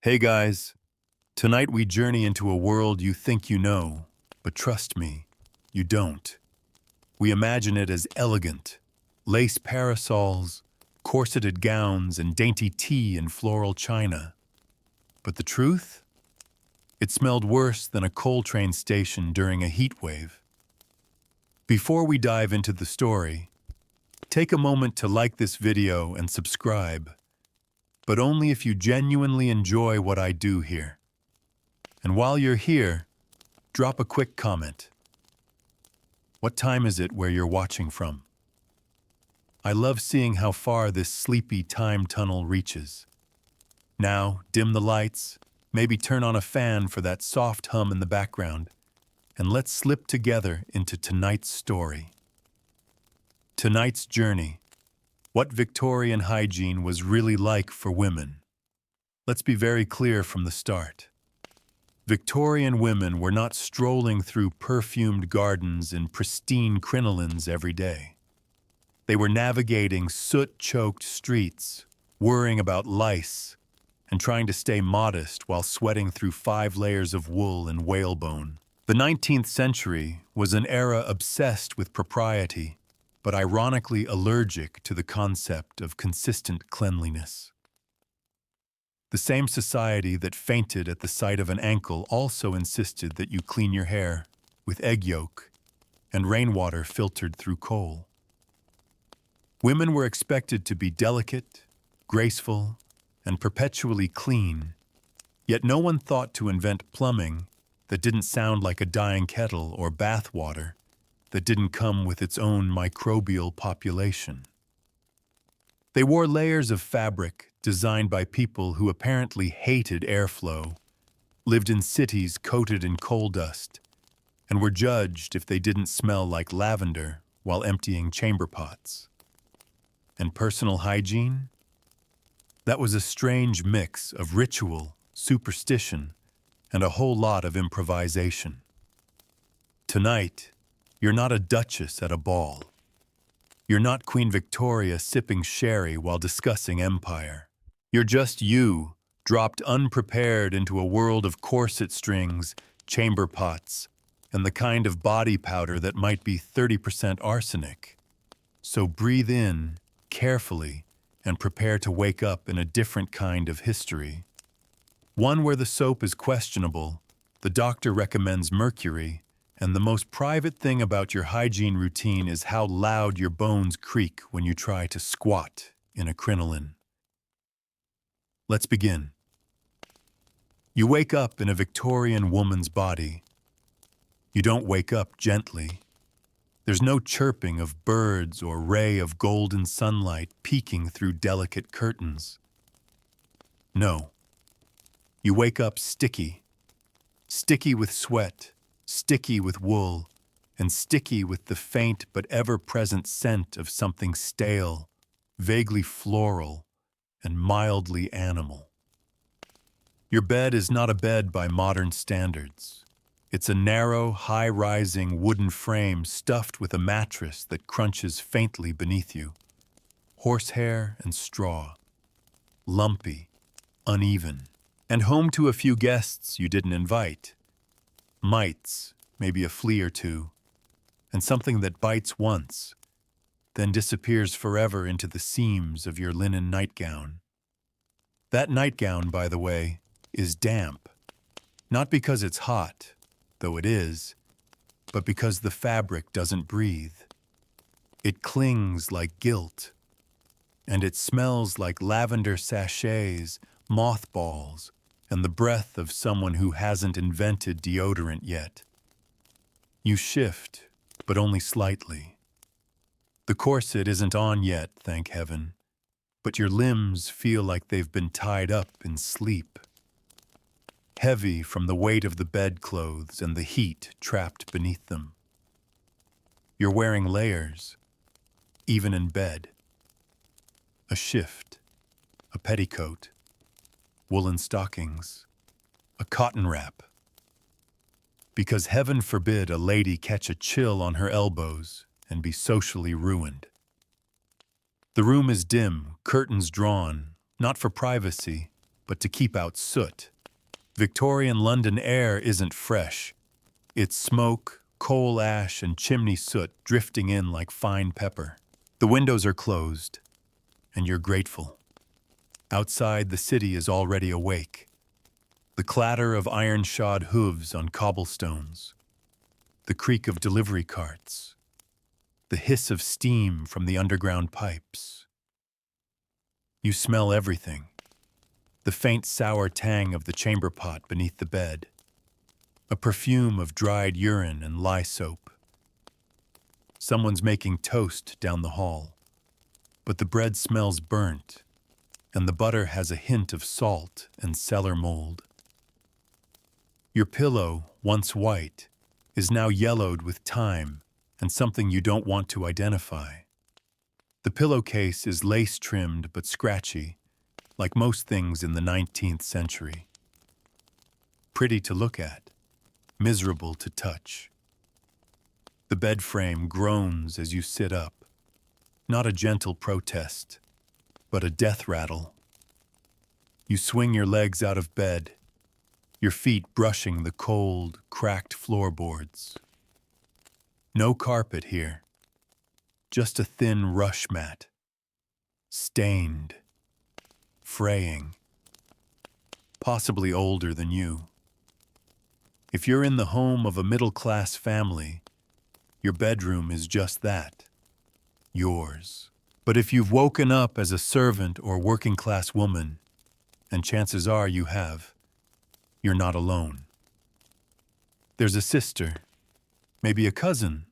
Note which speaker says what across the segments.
Speaker 1: Hey guys, tonight we journey into a world you think you know, but trust me, you don't. We imagine it as elegant, lace parasols, corseted gowns, and dainty tea in floral china. But the truth? It smelled worse than a coal train station during a heat wave. Before we dive into the story, take a moment to like this video and subscribe, but only if you genuinely enjoy what I do here. And while you're here, drop a quick comment. What time is it where you're watching from? I love seeing how far this sleepy time tunnel reaches. Now, dim the lights, maybe turn on a fan for that soft hum in the background, and let's slip together into tonight's story. Tonight's journey. What Victorian hygiene was really like for women. Let's be very clear from the start. Victorian women were not strolling through perfumed gardens in pristine crinolines every day. They were navigating soot-choked streets, worrying about lice, and trying to stay modest while sweating through 5 layers of wool and whalebone. The 19th century was an era obsessed with propriety, but ironically allergic to the concept of consistent cleanliness. The same society that fainted at the sight of an ankle also insisted that you clean your hair with egg yolk and rainwater filtered through coal. Women were expected to be delicate, graceful, and perpetually clean, yet no one thought to invent plumbing that didn't sound like a dying kettle or bath water that didn't come with its own microbial population. They wore layers of fabric designed by people who apparently hated airflow, lived in cities coated in coal dust, and were judged if they didn't smell like lavender while emptying chamber pots. And personal hygiene? That was a strange mix of ritual, superstition, and a whole lot of improvisation. Tonight, you're not a duchess at a ball. You're not Queen Victoria sipping sherry while discussing empire. You're just you, dropped unprepared into a world of corset strings, chamber pots, and the kind of body powder that might be 30% arsenic. So breathe in, carefully, and prepare to wake up in a different kind of history. One where the soap is questionable, the doctor recommends mercury, and the most private thing about your hygiene routine is how loud your bones creak when you try to squat in a crinoline. Let's begin. You wake up in a Victorian woman's body. You don't wake up gently. There's no chirping of birds or ray of golden sunlight peeking through delicate curtains. No. You wake up sticky. Sticky with sweat, sticky with wool, and sticky with the faint but ever-present scent of something stale, vaguely floral, and mildly animal. Your bed is not a bed by modern standards. It's a narrow, high-rising wooden frame stuffed with a mattress that crunches faintly beneath you. Horsehair and straw. Lumpy, uneven, and home to a few guests you didn't invite. Mites, maybe a flea or two, and something that bites once, then disappears forever into the seams of your linen nightgown. That nightgown, by the way, is damp, not because it's hot, though it is, but because the fabric doesn't breathe. It clings like guilt, and it smells like lavender sachets, mothballs, and the breath of someone who hasn't invented deodorant yet. You shift, but only slightly. The corset isn't on yet, thank heaven, but your limbs feel like they've been tied up in sleep. Heavy from the weight of the bedclothes and the heat trapped beneath them. You're wearing layers, even in bed. A shift, a petticoat, woolen stockings, a cotton wrap. Because heaven forbid a lady catch a chill on her elbows and be socially ruined. The room is dim, curtains drawn, not for privacy, but to keep out soot. Victorian London air isn't fresh. It's smoke, coal ash, and chimney soot drifting in like fine pepper. The windows are closed, and you're grateful. Outside, the city is already awake. The clatter of iron-shod hooves on cobblestones, the creak of delivery carts, the hiss of steam from the underground pipes. You smell everything. The faint sour tang of the chamber pot beneath the bed, a perfume of dried urine and lye soap. Someone's making toast down the hall, but the bread smells burnt, and the butter has a hint of salt and cellar mold. Your pillow, once white, is now yellowed with time and something you don't want to identify. The pillowcase is lace-trimmed but scratchy, like most things in the 19th century. Pretty to look at, miserable to touch. The bed frame groans as you sit up, not a gentle protest, but a death rattle. You swing your legs out of bed, your feet brushing the cold, cracked floorboards. No carpet here, just a thin rush mat, stained, fraying, possibly older than you. If you're in the home of a middle-class family, your bedroom is just that, yours. But if you've woken up as a servant or working-class woman, and chances are you have, you're not alone. There's a sister, maybe a cousin,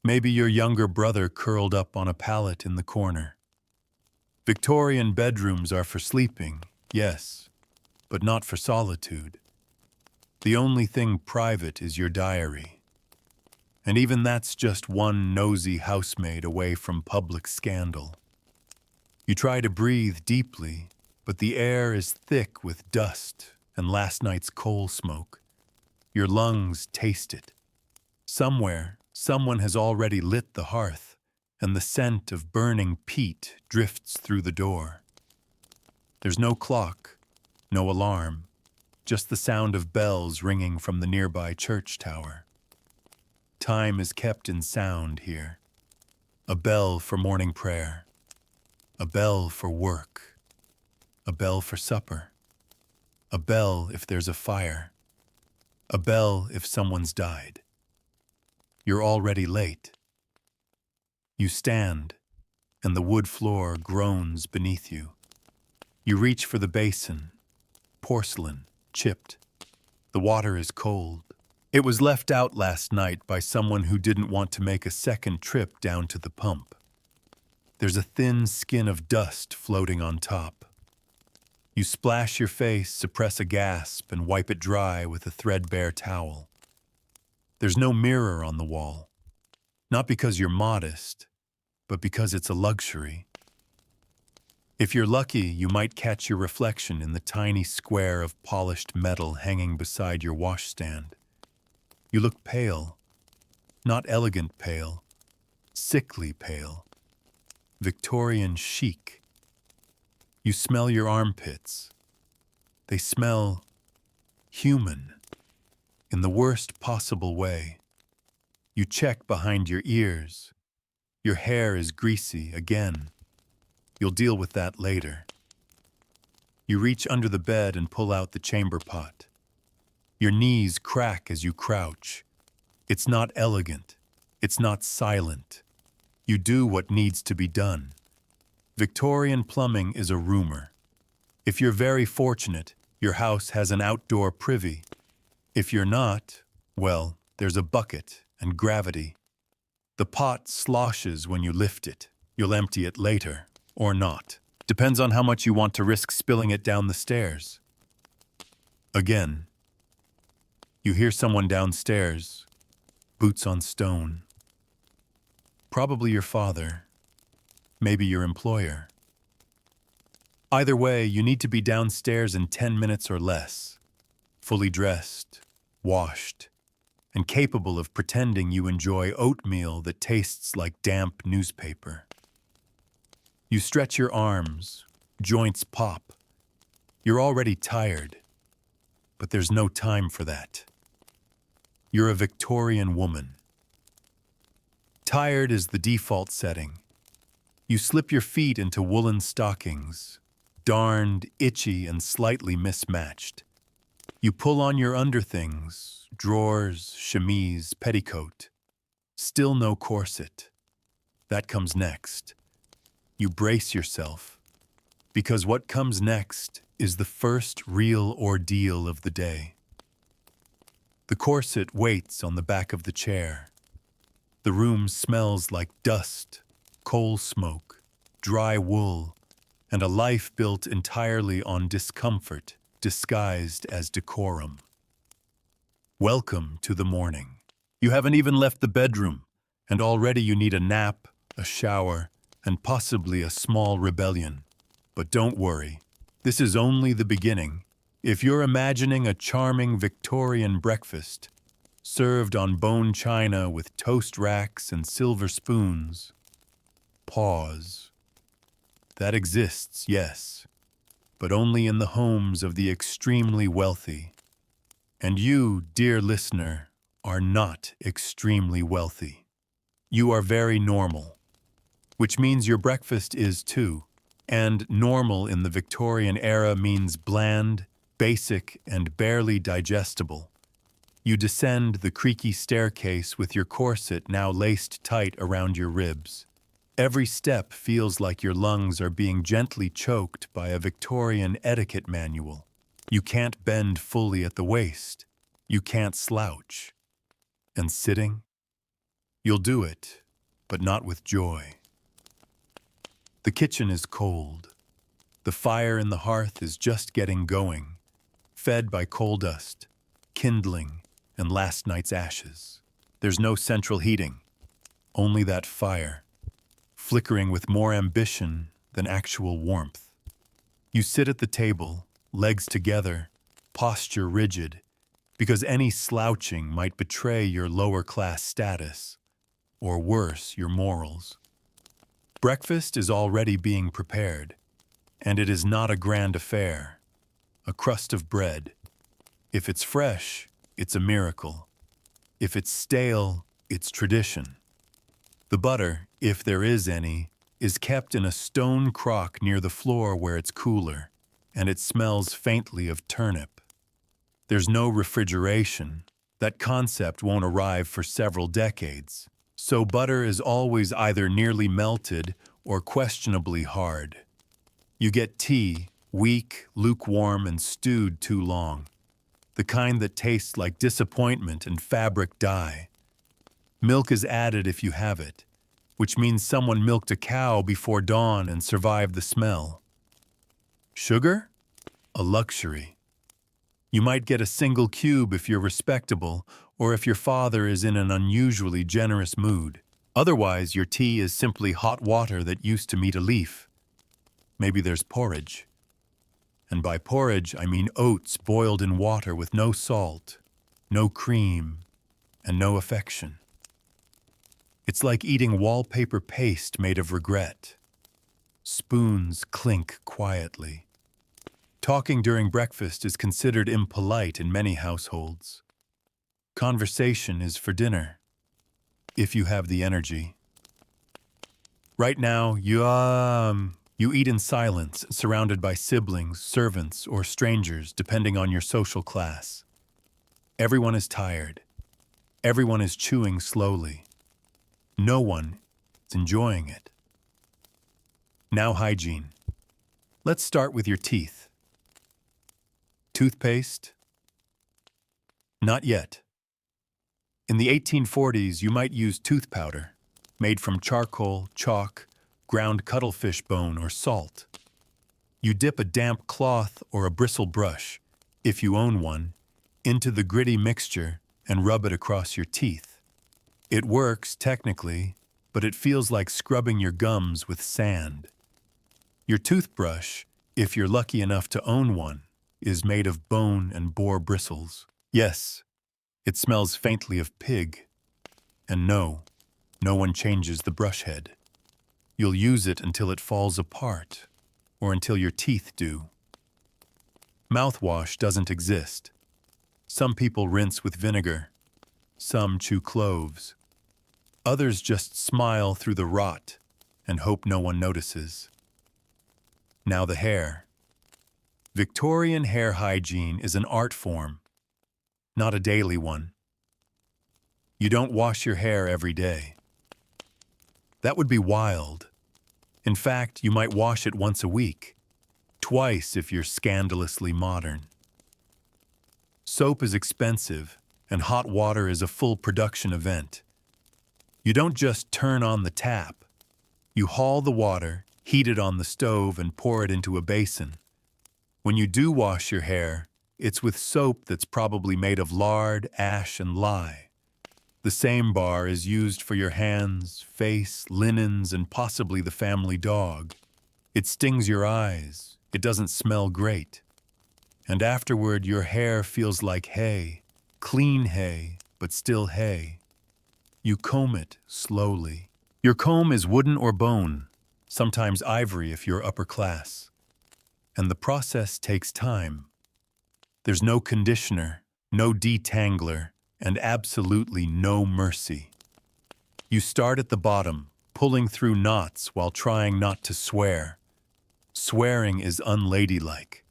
Speaker 1: maybe your younger brother curled up on a pallet in the corner. Victorian bedrooms are for sleeping, yes, but not for solitude. The only thing private is your diary. And even that's just one nosy housemaid away from public scandal. You try to breathe deeply, but the air is thick with dust and last night's coal smoke. Your lungs taste it. Somewhere, someone has already lit the hearth, and the scent of burning peat drifts through the door. There's no clock, no alarm, just the sound of bells ringing from the nearby church tower. Time is kept in sound here. A bell for morning prayer, a bell for work, a bell for supper, a bell if there's a fire, a bell if someone's died. You're already late. You stand, and the wood floor groans beneath you. You reach for the basin, porcelain, chipped. The water is cold. It was left out last night by someone who didn't want to make a second trip down to the pump. There's a thin skin of dust floating on top. You splash your face, suppress a gasp, and wipe it dry with a threadbare towel. There's no mirror on the wall. Not because you're modest, but because it's a luxury. If you're lucky, you might catch your reflection in the tiny square of polished metal hanging beside your washstand. You look pale, not elegant pale, sickly pale, Victorian chic. You smell your armpits. They smell human, in the worst possible way. You check behind your ears. Your hair is greasy again. You'll deal with that later. You reach under the bed and pull out the chamber pot. Your knees crack as you crouch. It's not elegant. It's not silent. You do what needs to be done. Victorian plumbing is a rumor. If you're very fortunate, your house has an outdoor privy. If you're not, well, there's a bucket and gravity. The pot sloshes when you lift it. You'll empty it later, or not. Depends on how much you want to risk spilling it down the stairs. Again, you hear someone downstairs, boots on stone. Probably your father, maybe your employer. Either way, you need to be downstairs in 10 minutes or less, fully dressed, washed, and capable of pretending you enjoy oatmeal that tastes like damp newspaper. You stretch your arms, joints pop, You're already tired, but there's no time for that. You're a Victorian woman. Tired is the default setting. You slip your feet into woolen stockings, darned, itchy, and slightly mismatched. You pull on your underthings, drawers, chemise, petticoat. Still no corset. That comes next. You brace yourself, because what comes next is the first real ordeal of the day. The corset waits on the back of the chair. The room smells like dust, coal smoke, dry wool, and a life built entirely on discomfort, disguised as decorum. Welcome to the morning. You haven't even left the bedroom, and already you need a nap, a shower, and possibly a small rebellion. But don't worry, this is only the beginning. If you're imagining a charming Victorian breakfast, served on bone china with toast racks and silver spoons, pause. That exists, yes, but only in the homes of the extremely wealthy. And you, dear listener, are not extremely wealthy. You are very normal, which means your breakfast is too. And normal in the Victorian era means bland, basic, and barely digestible. You descend the creaky staircase with your corset now laced tight around your ribs. Every step feels like your lungs are being gently choked by a Victorian etiquette manual. You can't bend fully at the waist. You can't slouch. And sitting? You'll do it, but not with joy. The kitchen is cold. The fire in the hearth is just getting going, fed by coal dust, kindling, and last night's ashes. There's no central heating, only that fire, flickering with more ambition than actual warmth. You sit at the table, legs together, posture rigid, because any slouching might betray your lower-class status, or worse, your morals. Breakfast is already being prepared, and it is not a grand affair. A crust of bread. If it's fresh, it's a miracle. If it's stale, it's tradition. The butter, if there is any, is kept in a stone crock near the floor where it's cooler, and it smells faintly of turnip. There's no refrigeration. That concept won't arrive for several decades. So butter is always either nearly melted or questionably hard. You get tea, weak, lukewarm, and stewed too long. The kind that tastes like disappointment and fabric dye. Milk is added if you have it, which means someone milked a cow before dawn and survived the smell. Sugar? A luxury. You might get a single cube if you're respectable, or if your father is in an unusually generous mood. Otherwise, your tea is simply hot water that used to meet a leaf. Maybe there's porridge. And by porridge, I mean oats boiled in water with no salt, no cream, and no affection. It's like eating wallpaper paste made of regret. Spoons clink quietly. Talking during breakfast is considered impolite in many households. Conversation is for dinner, if you have the energy. Right now, you eat in silence, surrounded by siblings, servants, or strangers, depending on your social class. Everyone is tired. Everyone is chewing slowly. No one is enjoying it. Now hygiene. Let's start with your teeth. Toothpaste? Not yet. In the 1840s, you might use tooth powder, made from charcoal, chalk, ground cuttlefish bone, or salt. You dip a damp cloth or a bristle brush, if you own one, into the gritty mixture and rub it across your teeth. It works, technically, but it feels like scrubbing your gums with sand. Your toothbrush, if you're lucky enough to own one, is made of bone and boar bristles. Yes, it smells faintly of pig. And no one changes the brush head. You'll use it until it falls apart, or until your teeth do. Mouthwash doesn't exist. Some people rinse with vinegar. Some chew cloves. Others just smile through the rot and hope no one notices. Now the hair. Victorian hair hygiene is an art form, not a daily one. You don't wash your hair every day. That would be wild. In fact, you might wash it once a week, twice if you're scandalously modern. Soap is expensive, and hot water is a full production event. You don't just turn on the tap. You haul the water, heat it on the stove, and pour it into a basin. When you do wash your hair, it's with soap that's probably made of lard, ash, and lye. The same bar is used for your hands, face, linens, and possibly the family dog. It stings your eyes. It doesn't smell great. And afterward, your hair feels like hay, clean hay, but still hay. You comb it slowly. Your comb is wooden or bone, sometimes ivory if you're upper class. And the process takes time. There's no conditioner, no detangler, and absolutely no mercy. You start at the bottom, pulling through knots while trying not to swear. Swearing is unladylike.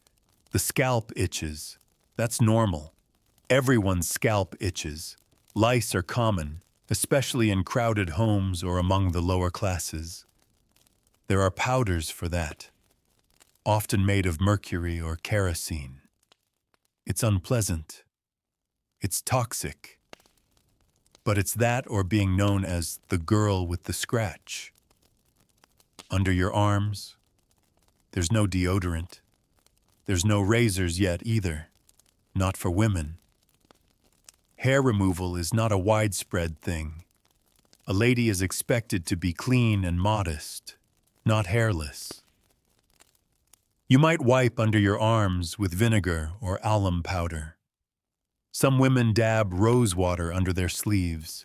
Speaker 1: The scalp itches. That's normal. Everyone's scalp itches. Lice are common, especially in crowded homes or among the lower classes. There are powders for that, often made of mercury or kerosene. It's unpleasant. It's toxic. But it's that or being known as the girl with the scratch. Under your arms, there's no deodorant. There's no razors yet either, not for women. Hair removal is not a widespread thing. A lady is expected to be clean and modest, not hairless. You might wipe under your arms with vinegar or alum powder. Some women dab rose water under their sleeves.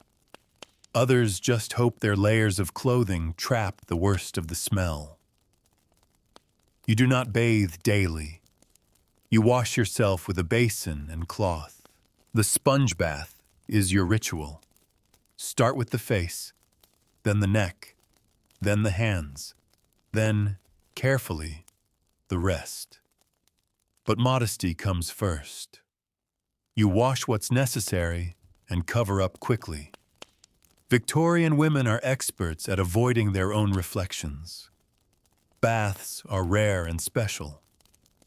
Speaker 1: Others just hope their layers of clothing trap the worst of the smell. You do not bathe daily. You wash yourself with a basin and cloth. The sponge bath is your ritual. Start with the face, then the neck, then the hands, then, carefully, the rest. But modesty comes first. You wash what's necessary and cover up quickly. Victorian women are experts at avoiding their own reflections. Baths are rare and special.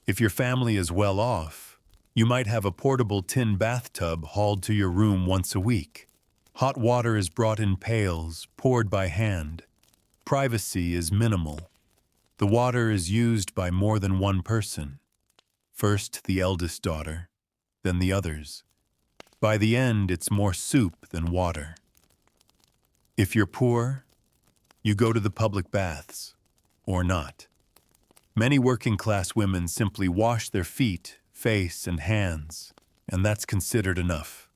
Speaker 1: If your family is well off, you might have a portable tin bathtub hauled to your room once a week. Hot water is brought in pails, poured by hand. Privacy is minimal. The water is used by more than one person. First the eldest daughter, then the others. By the end, it's more soup than water. If you're poor, you go to the public baths, or not. Many working-class women simply wash their feet, face, and hands, and that's considered enough.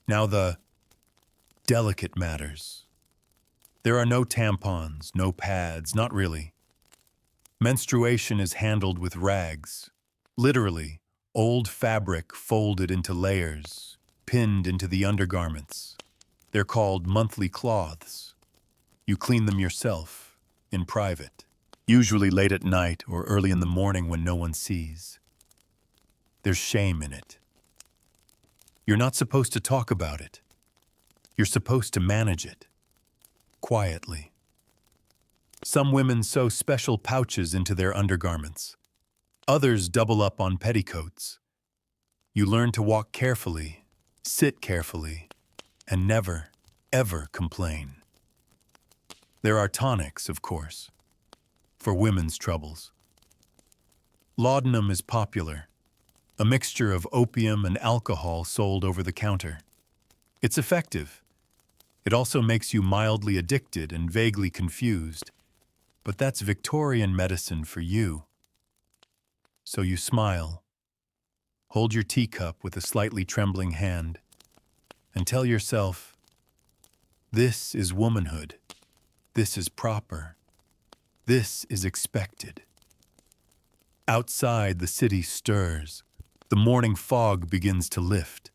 Speaker 1: Now the delicate matters. There are no tampons, no pads, not really. Menstruation is handled with rags, literally, old fabric folded into layers, pinned into the undergarments. They're called monthly cloths. You clean them yourself, in private, usually late at night or early in the morning when no one sees. There's shame in it. You're not supposed to talk about it. You're supposed to manage it, quietly. Some women sew special pouches into their undergarments. Others double up on petticoats. You learn to walk carefully, sit carefully, and never, ever complain. There are tonics, of course, for women's troubles. Laudanum is popular, a mixture of opium and alcohol sold over the counter. It's effective. It also makes you mildly addicted and vaguely confused, but that's Victorian medicine for you. So you smile, hold your teacup with a slightly trembling hand, and tell yourself, this is womanhood. This is proper. This is expected. Outside, the city stirs. The morning fog begins to lift,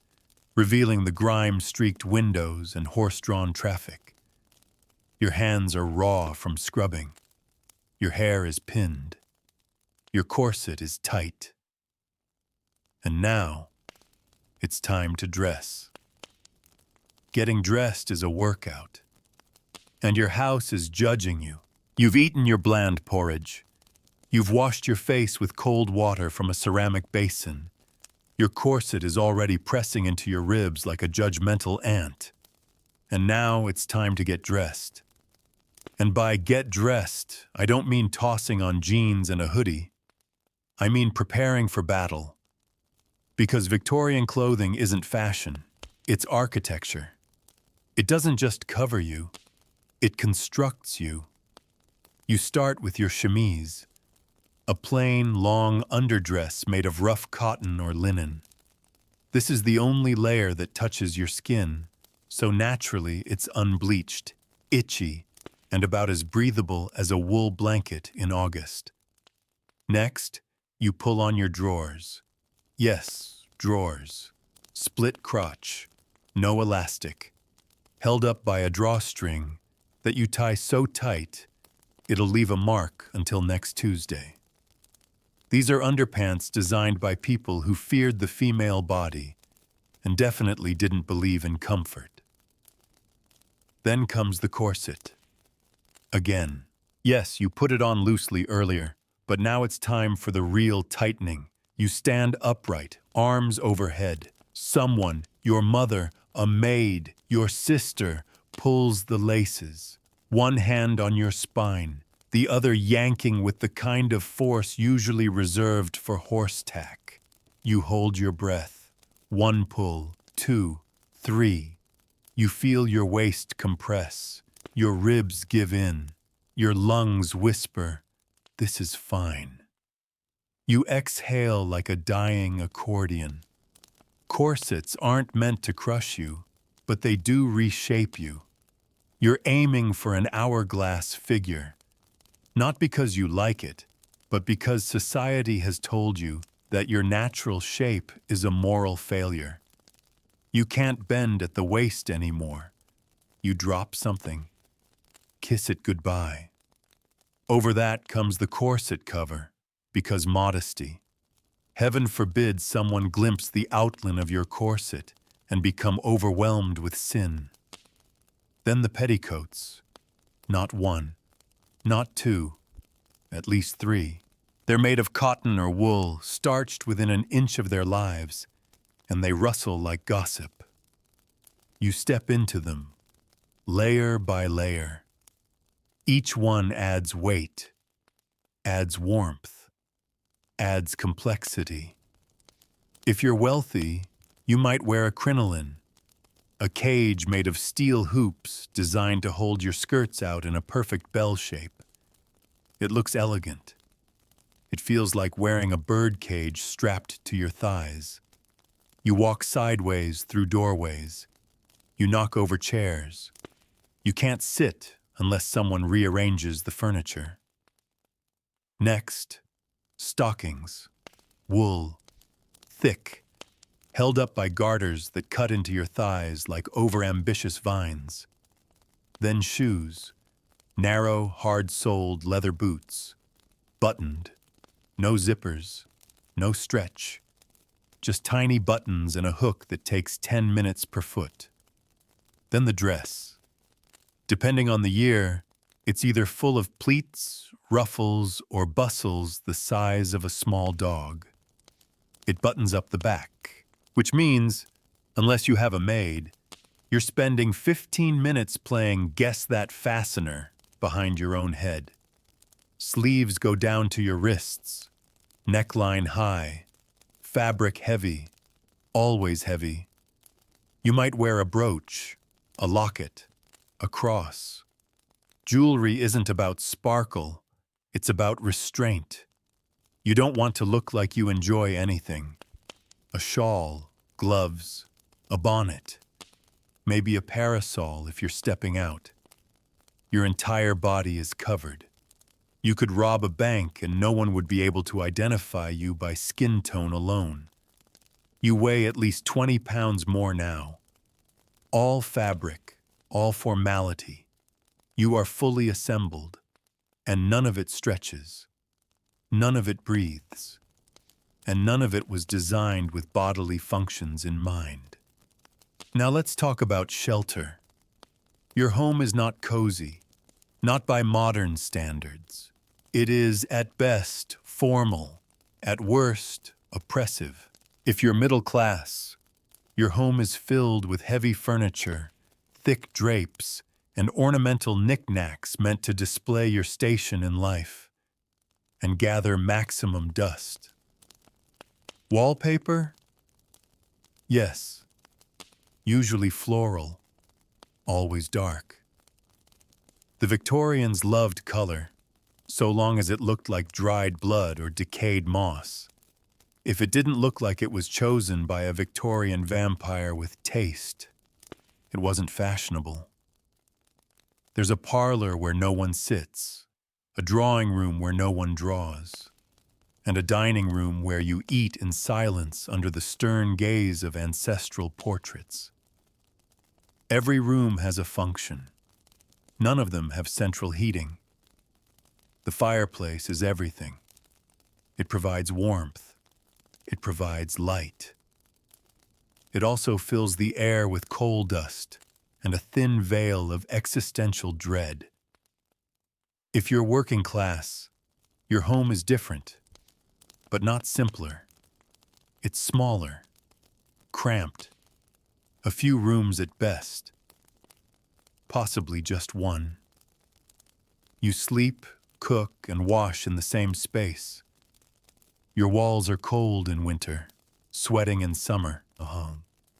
Speaker 1: revealing the grime-streaked windows and horse-drawn traffic. Your hands are raw from scrubbing. Your hair is pinned. Your corset is tight. And now, it's time to dress. Getting dressed is a workout. And your house is judging you. You've eaten your bland porridge. You've washed your face with cold water from a ceramic basin. Your corset is already pressing into your ribs like a judgmental ant. And now it's time to get dressed. And by get dressed, I don't mean tossing on jeans and a hoodie. I mean preparing for battle. Because Victorian clothing isn't fashion, it's architecture. It doesn't just cover you, it constructs you. You start with your chemise, a plain, long underdress made of rough cotton or linen. This is the only layer that touches your skin, so naturally it's unbleached, itchy, and about as breathable as a wool blanket in August. Next, you pull on your drawers. Yes, drawers. Split crotch, no elastic, held up by a drawstring that you tie so tight it'll leave a mark until next Tuesday. These are underpants designed by people who feared the female body and definitely didn't believe in comfort. Then comes the corset. Again. Yes, you put it on loosely earlier, but now it's time for the real tightening. You stand upright, arms overhead. Someone, your mother, a maid, your sister, pulls the laces. One hand on your spine, the other yanking with the kind of force usually reserved for horse tack. You hold your breath. One pull, two, three. You feel your waist compress. Your ribs give in. Your lungs whisper, "This is fine." You exhale like a dying accordion. Corsets aren't meant to crush you, but they do reshape you. You're aiming for an hourglass figure, not because you like it, but because society has told you that your natural shape is a moral failure. You can't bend at the waist anymore. You drop something. Kiss it goodbye. Over that comes the corset cover, because modesty. Heaven forbid someone glimpse the outline of your corset and become overwhelmed with sin. Then the petticoats. Not one, not two, at least three. They're made of cotton or wool, starched within an inch of their lives, and they rustle like gossip. You step into them, layer by layer. Each one adds weight, adds warmth, adds complexity. If you're wealthy, you might wear a crinoline, a cage made of steel hoops designed to hold your skirts out in a perfect bell shape. It looks elegant. It feels like wearing a bird cage strapped to your thighs. You walk sideways through doorways. You knock over chairs. You can't sit unless someone rearranges the furniture. Next, stockings, wool, thick, held up by garters that cut into your thighs like overambitious vines. Then shoes, narrow, hard-soled leather boots, buttoned, no zippers, no stretch, just tiny buttons and a hook that takes 10 minutes per foot. Then the dress. Depending on the year, it's either full of pleats, ruffles, or bustles the size of a small dog. It buttons up the back, which means, unless you have a maid, you're spending 15 minutes playing Guess That Fastener behind your own head. Sleeves go down to your wrists, neckline high, fabric heavy, always heavy. You might wear a brooch, a locket, a cross. Jewelry isn't about sparkle, it's about restraint. You don't want to look like you enjoy anything. A shawl, gloves, a bonnet, maybe a parasol if you're stepping out. Your entire body is covered. You could rob a bank and no one would be able to identify you by skin tone alone. You weigh at least 20 pounds more now. All fabric, all formality. You are fully assembled, and none of it stretches. None of it breathes. And none of it was designed with bodily functions in mind. Now let's talk about shelter. Your home is not cozy, not by modern standards. It is, at best, formal, at worst, oppressive. If you're middle class, your home is filled with heavy furniture, thick drapes, and ornamental knickknacks meant to display your station in life and gather maximum dust. Wallpaper? Yes, usually floral, always dark. The Victorians loved color, so long as it looked like dried blood or decayed moss. If it didn't look like it was chosen by a Victorian vampire with taste, it wasn't fashionable. There's a parlor where no one sits, a drawing room where no one draws, and a dining room where you eat in silence under the stern gaze of ancestral portraits. Every room has a function. None of them have central heating. The fireplace is everything. It provides warmth. It provides light. It also fills the air with coal dust and a thin veil of existential dread. If you're working class, your home is different, but not simpler. It's smaller, cramped, a few rooms at best, possibly just one. You sleep, cook, and wash in the same space. Your walls are cold in winter, sweating in summer.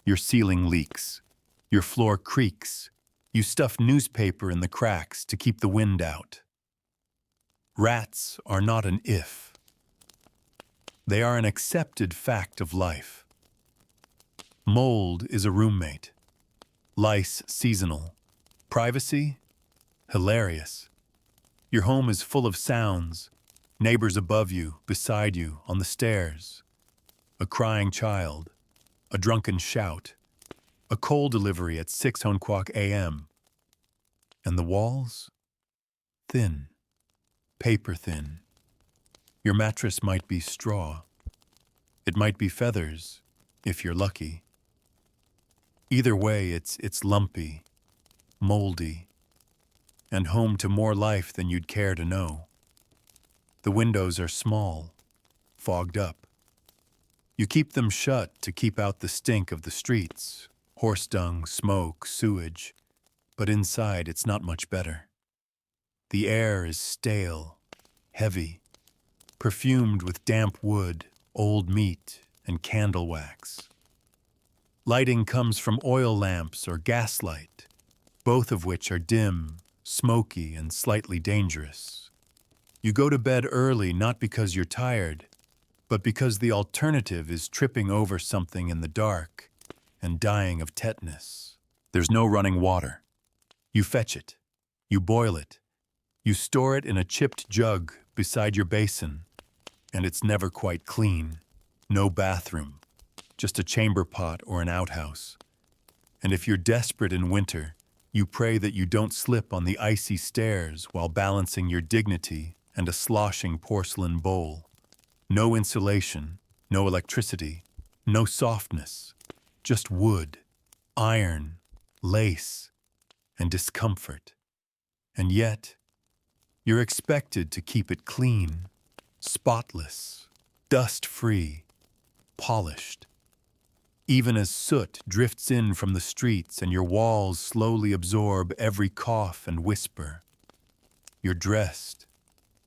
Speaker 1: Your ceiling leaks. Your floor creaks. You stuff newspaper in the cracks to keep the wind out. Rats are not an if. They are an accepted fact of life. Mold is a roommate. Lice seasonal. Privacy? Hilarious. Your home is full of sounds. Neighbors above you, beside you, on the stairs. A crying child. A drunken shout. A coal delivery at 6:00 a.m. And the walls? Thin. Paper thin. Your mattress might be straw. It might be feathers, if you're lucky. Either way, it's lumpy, moldy, and home to more life than you'd care to know. The windows are small, fogged up. You keep them shut to keep out the stink of the streets, horse dung, smoke, sewage, but inside it's not much better. The air is stale, heavy, perfumed with damp wood, old meat, and candle wax. Lighting comes from oil lamps or gaslight, both of which are dim, smoky, and slightly dangerous. You go to bed early not because you're tired, but because the alternative is tripping over something in the dark and dying of tetanus. There's no running water. You fetch it. You boil it. You store it in a chipped jug beside your basin, and it's never quite clean. No bathroom, just a chamber pot or an outhouse. And if you're desperate in winter, you pray that you don't slip on the icy stairs while balancing your dignity and a sloshing porcelain bowl. No insulation, no electricity, no softness, just wood, iron, lace, and discomfort. And yet, you're expected to keep it clean, spotless, dust-free, polished. Even as soot drifts in from the streets and your walls slowly absorb every cough and whisper. You're dressed.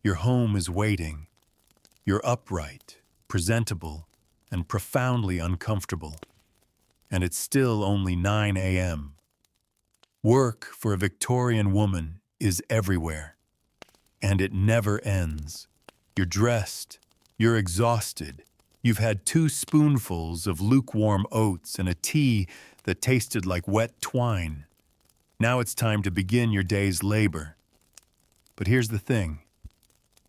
Speaker 1: Your home is waiting. You're upright, presentable, and profoundly uncomfortable. And it's still only 9 a.m. Work for a Victorian woman is everywhere. And it never ends. You're dressed. You're exhausted. You've had 2 spoonfuls of lukewarm oats and a tea that tasted like wet twine. Now it's time to begin your day's labor. But here's the thing.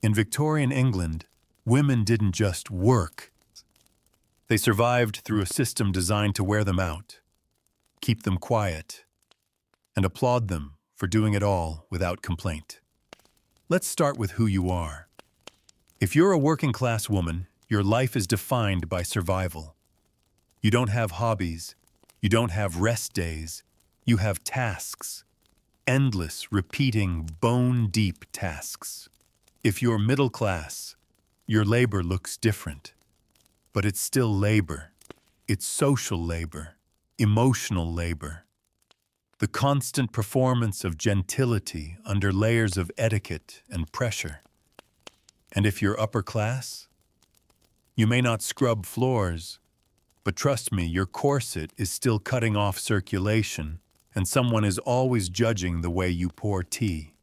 Speaker 1: In Victorian England, women didn't just work. They survived through a system designed to wear them out, keep them quiet, and applaud them for doing it all without complaint. Let's start with who you are. If you're a working-class woman, your life is defined by survival. You don't have hobbies. You don't have rest days. You have tasks. Endless, repeating, bone-deep tasks. If you're middle class, your labor looks different. But it's still labor. It's social labor, emotional labor. The constant performance of gentility under layers of etiquette and pressure. And if you're upper class, you may not scrub floors, but trust me, your corset is still cutting off circulation, and someone is always judging the way you pour tea.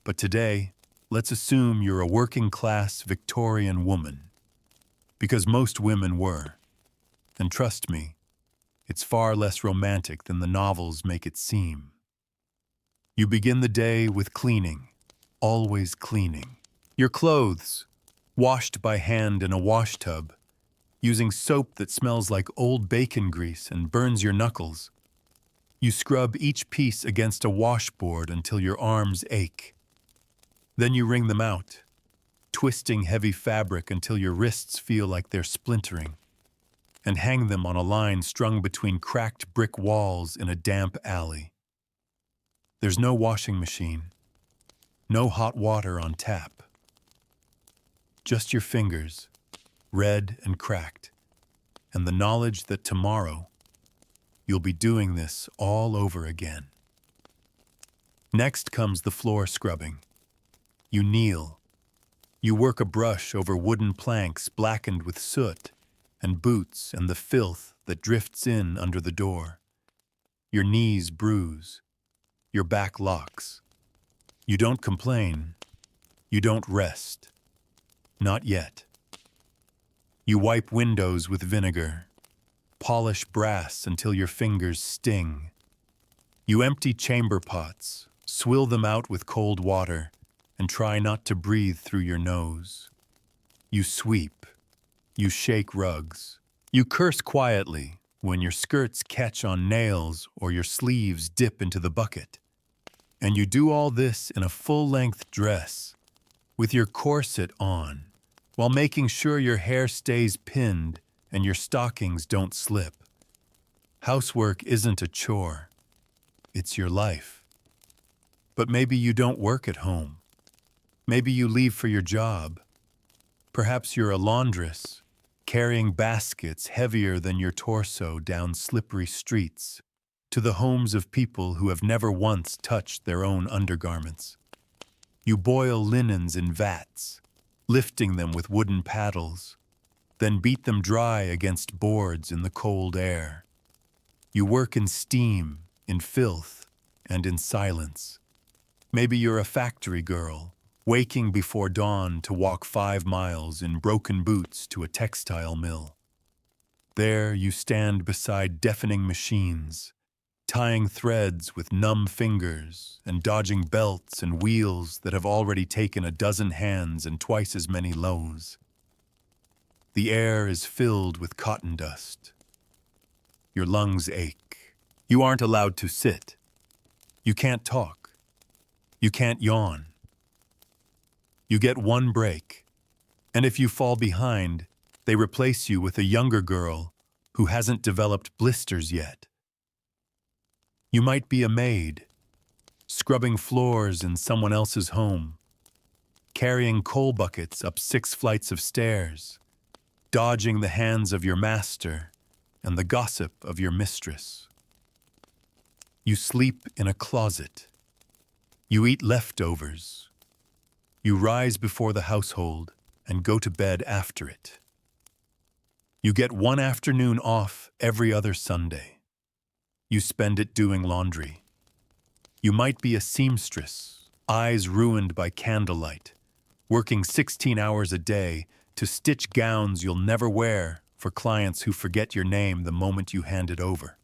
Speaker 1: But today, let's assume you're a working-class Victorian woman, because most women were. And trust me, it's far less romantic than the novels make it seem. You begin the day with cleaning, always cleaning. Your clothes, washed by hand in a wash tub, using soap that smells like old bacon grease and burns your knuckles. You scrub each piece against a washboard until your arms ache. Then you wring them out, twisting heavy fabric until your wrists feel like they're splintering, and hang them on a line strung between cracked brick walls in a damp alley. There's no washing machine, no hot water on tap. Just your fingers, red and cracked, and the knowledge that tomorrow you'll be doing this all over again. Next comes the floor scrubbing. You kneel. You work a brush over wooden planks blackened with soot and boots and the filth that drifts in under the door. Your knees bruise. Your back locks. You don't complain. You don't rest. Not yet. You wipe windows with vinegar. Polish brass until your fingers sting. You empty chamber pots, swill them out with cold water, and try not to breathe through your nose. You sweep. You shake rugs. You curse quietly when your skirts catch on nails or your sleeves dip into the bucket. And you do all this in a full-length dress, with your corset on, while making sure your hair stays pinned and your stockings don't slip. Housework isn't a chore. It's your life. But maybe you don't work at home. Maybe you leave for your job. Perhaps you're a laundress, carrying baskets heavier than your torso down slippery streets to the homes of people who have never once touched their own undergarments. You boil linens in vats, lifting them with wooden paddles, then beat them dry against boards in the cold air. You work in steam, in filth, and in silence. Maybe you're a factory girl, waking before dawn to walk 5 miles in broken boots to a textile mill. There you stand beside deafening machines, tying threads with numb fingers and dodging belts and wheels that have already taken a dozen hands and twice as many lows. The air is filled with cotton dust. Your lungs ache. You aren't allowed to sit. You can't talk. You can't yawn. You get one break, and if you fall behind, they replace you with a younger girl who hasn't developed blisters yet. You might be a maid, scrubbing floors in someone else's home, carrying coal buckets up 6 flights of stairs, dodging the hands of your master and the gossip of your mistress. You sleep in a closet. You eat leftovers. You rise before the household and go to bed after it. You get one afternoon off every other Sunday. You spend it doing laundry. You might be a seamstress, eyes ruined by candlelight, working 16 hours a day to stitch gowns you'll never wear for clients who forget your name the moment you hand it over.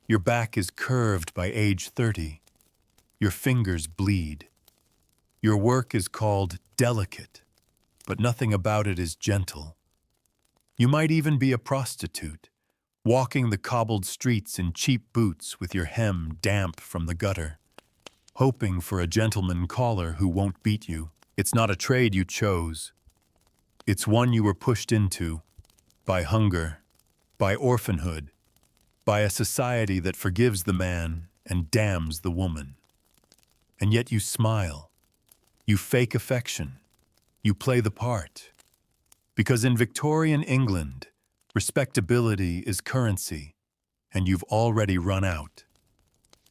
Speaker 1: Your back is curved by age 30. Your fingers bleed. Your work is called delicate, but nothing about it is gentle. You might even be a prostitute, walking the cobbled streets in cheap boots with your hem damp from the gutter, hoping for a gentleman caller who won't beat you. It's not a trade you chose. It's one you were pushed into by hunger, by orphanhood, by a society that forgives the man and damns the woman. And yet you smile. You fake affection. You play the part. Because in Victorian England, respectability is currency, and you've already run out.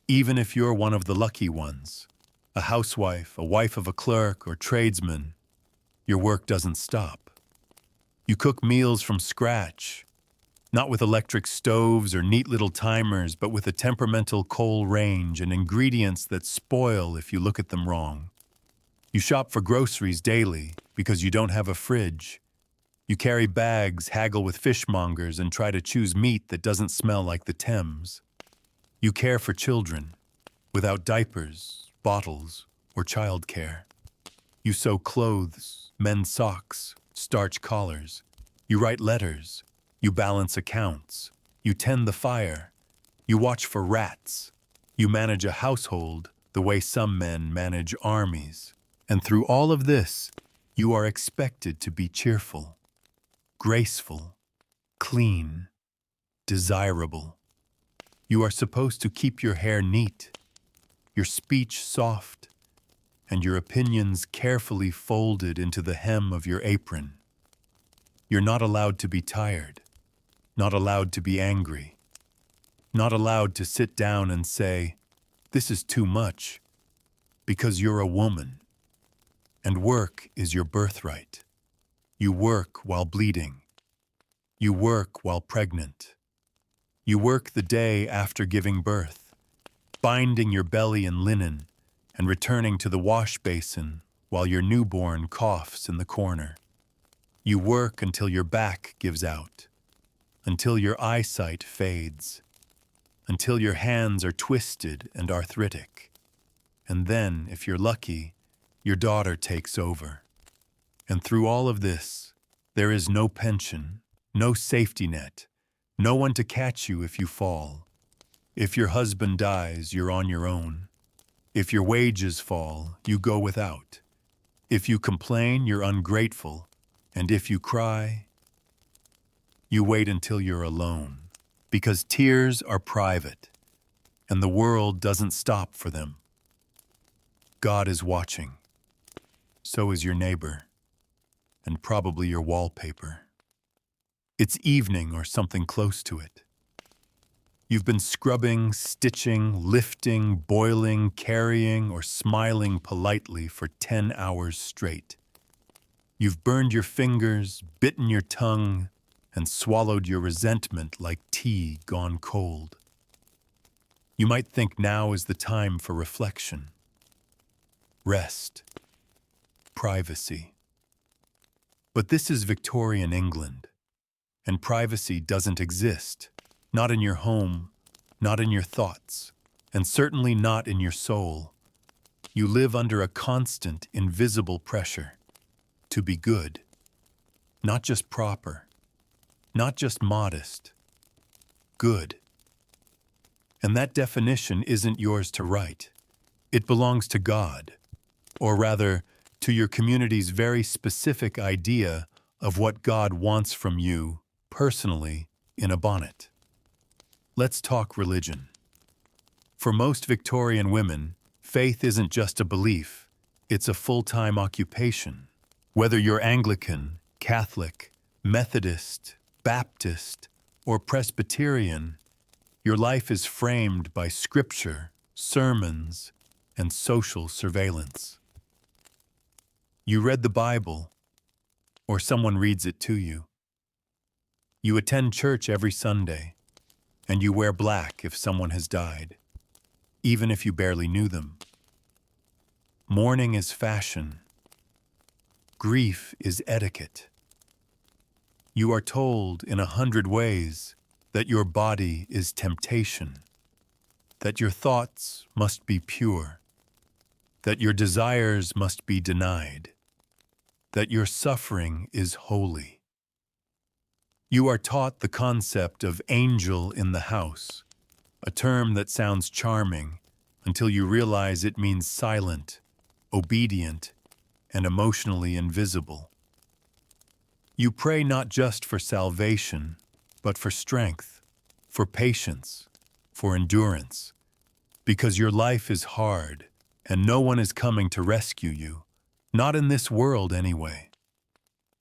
Speaker 1: Even if you're one of the lucky ones, a housewife, a wife of a clerk, or tradesman, your work doesn't stop. You cook meals from scratch, not with electric stoves or neat little timers, but with a temperamental coal range and ingredients that spoil if you look at them wrong. You shop for groceries daily because you don't have a fridge. You carry bags, haggle with fishmongers, and try to choose meat that doesn't smell like the Thames. You care for children without diapers, bottles, or childcare. You sew clothes, mend socks, starch collars. You write letters. You balance accounts. You tend the fire. You watch for rats. You manage a household the way some men manage armies. And through all of this, you are expected to be cheerful, graceful, clean, desirable. You are supposed to keep your hair neat, your speech soft, and your opinions carefully folded into the hem of your apron. You're not allowed to be tired, not allowed to be angry, not allowed to sit down and say, "This is too much," because you're a woman, and work is your birthright. You work while bleeding. You work while pregnant. You work the day after giving birth, binding your belly in linen and returning to the wash basin while your newborn coughs in the corner. You work until your back gives out, until your eyesight fades, until your hands are twisted and arthritic. And then, if you're lucky, your daughter takes over. And through all of this, there is no pension, no safety net, no one to catch you if you fall. If your husband dies, you're on your own. If your wages fall, you go without. If you complain, you're ungrateful. And if you cry, you wait until you're alone. Because tears are private, and the world doesn't stop for them. God is watching. So is your neighbor. And probably your wallpaper. It's evening or something close to it. You've been scrubbing, stitching, lifting, boiling, carrying, or smiling politely for 10 hours straight. You've burned your fingers, bitten your tongue, and swallowed your resentment like tea gone cold. You might think now is the time for reflection, rest, privacy. But this is Victorian England, and privacy doesn't exist, not in your home, not in your thoughts, and certainly not in your soul. You live under a constant, invisible pressure to be good, not just proper, not just modest, good. And that definition isn't yours to write. It belongs to God, or rather, to your community's very specific idea of what God wants from you, personally, in a bonnet. Let's talk religion. For most Victorian women, faith isn't just a belief, it's a full-time occupation. Whether you're Anglican, Catholic, Methodist, Baptist, or Presbyterian, your life is framed by scripture, sermons, and social surveillance. You read the Bible, or someone reads it to you. You attend church every Sunday, and you wear black if someone has died, even if you barely knew them. Mourning is fashion. Grief is etiquette. You are told in 100 ways that your body is temptation, that your thoughts must be pure, that your desires must be denied, that your suffering is holy. You are taught the concept of angel in the house, a term that sounds charming until you realize it means silent, obedient, and emotionally invisible. You pray not just for salvation, but for strength, for patience, for endurance, because your life is hard and no one is coming to rescue you, not in this world anyway.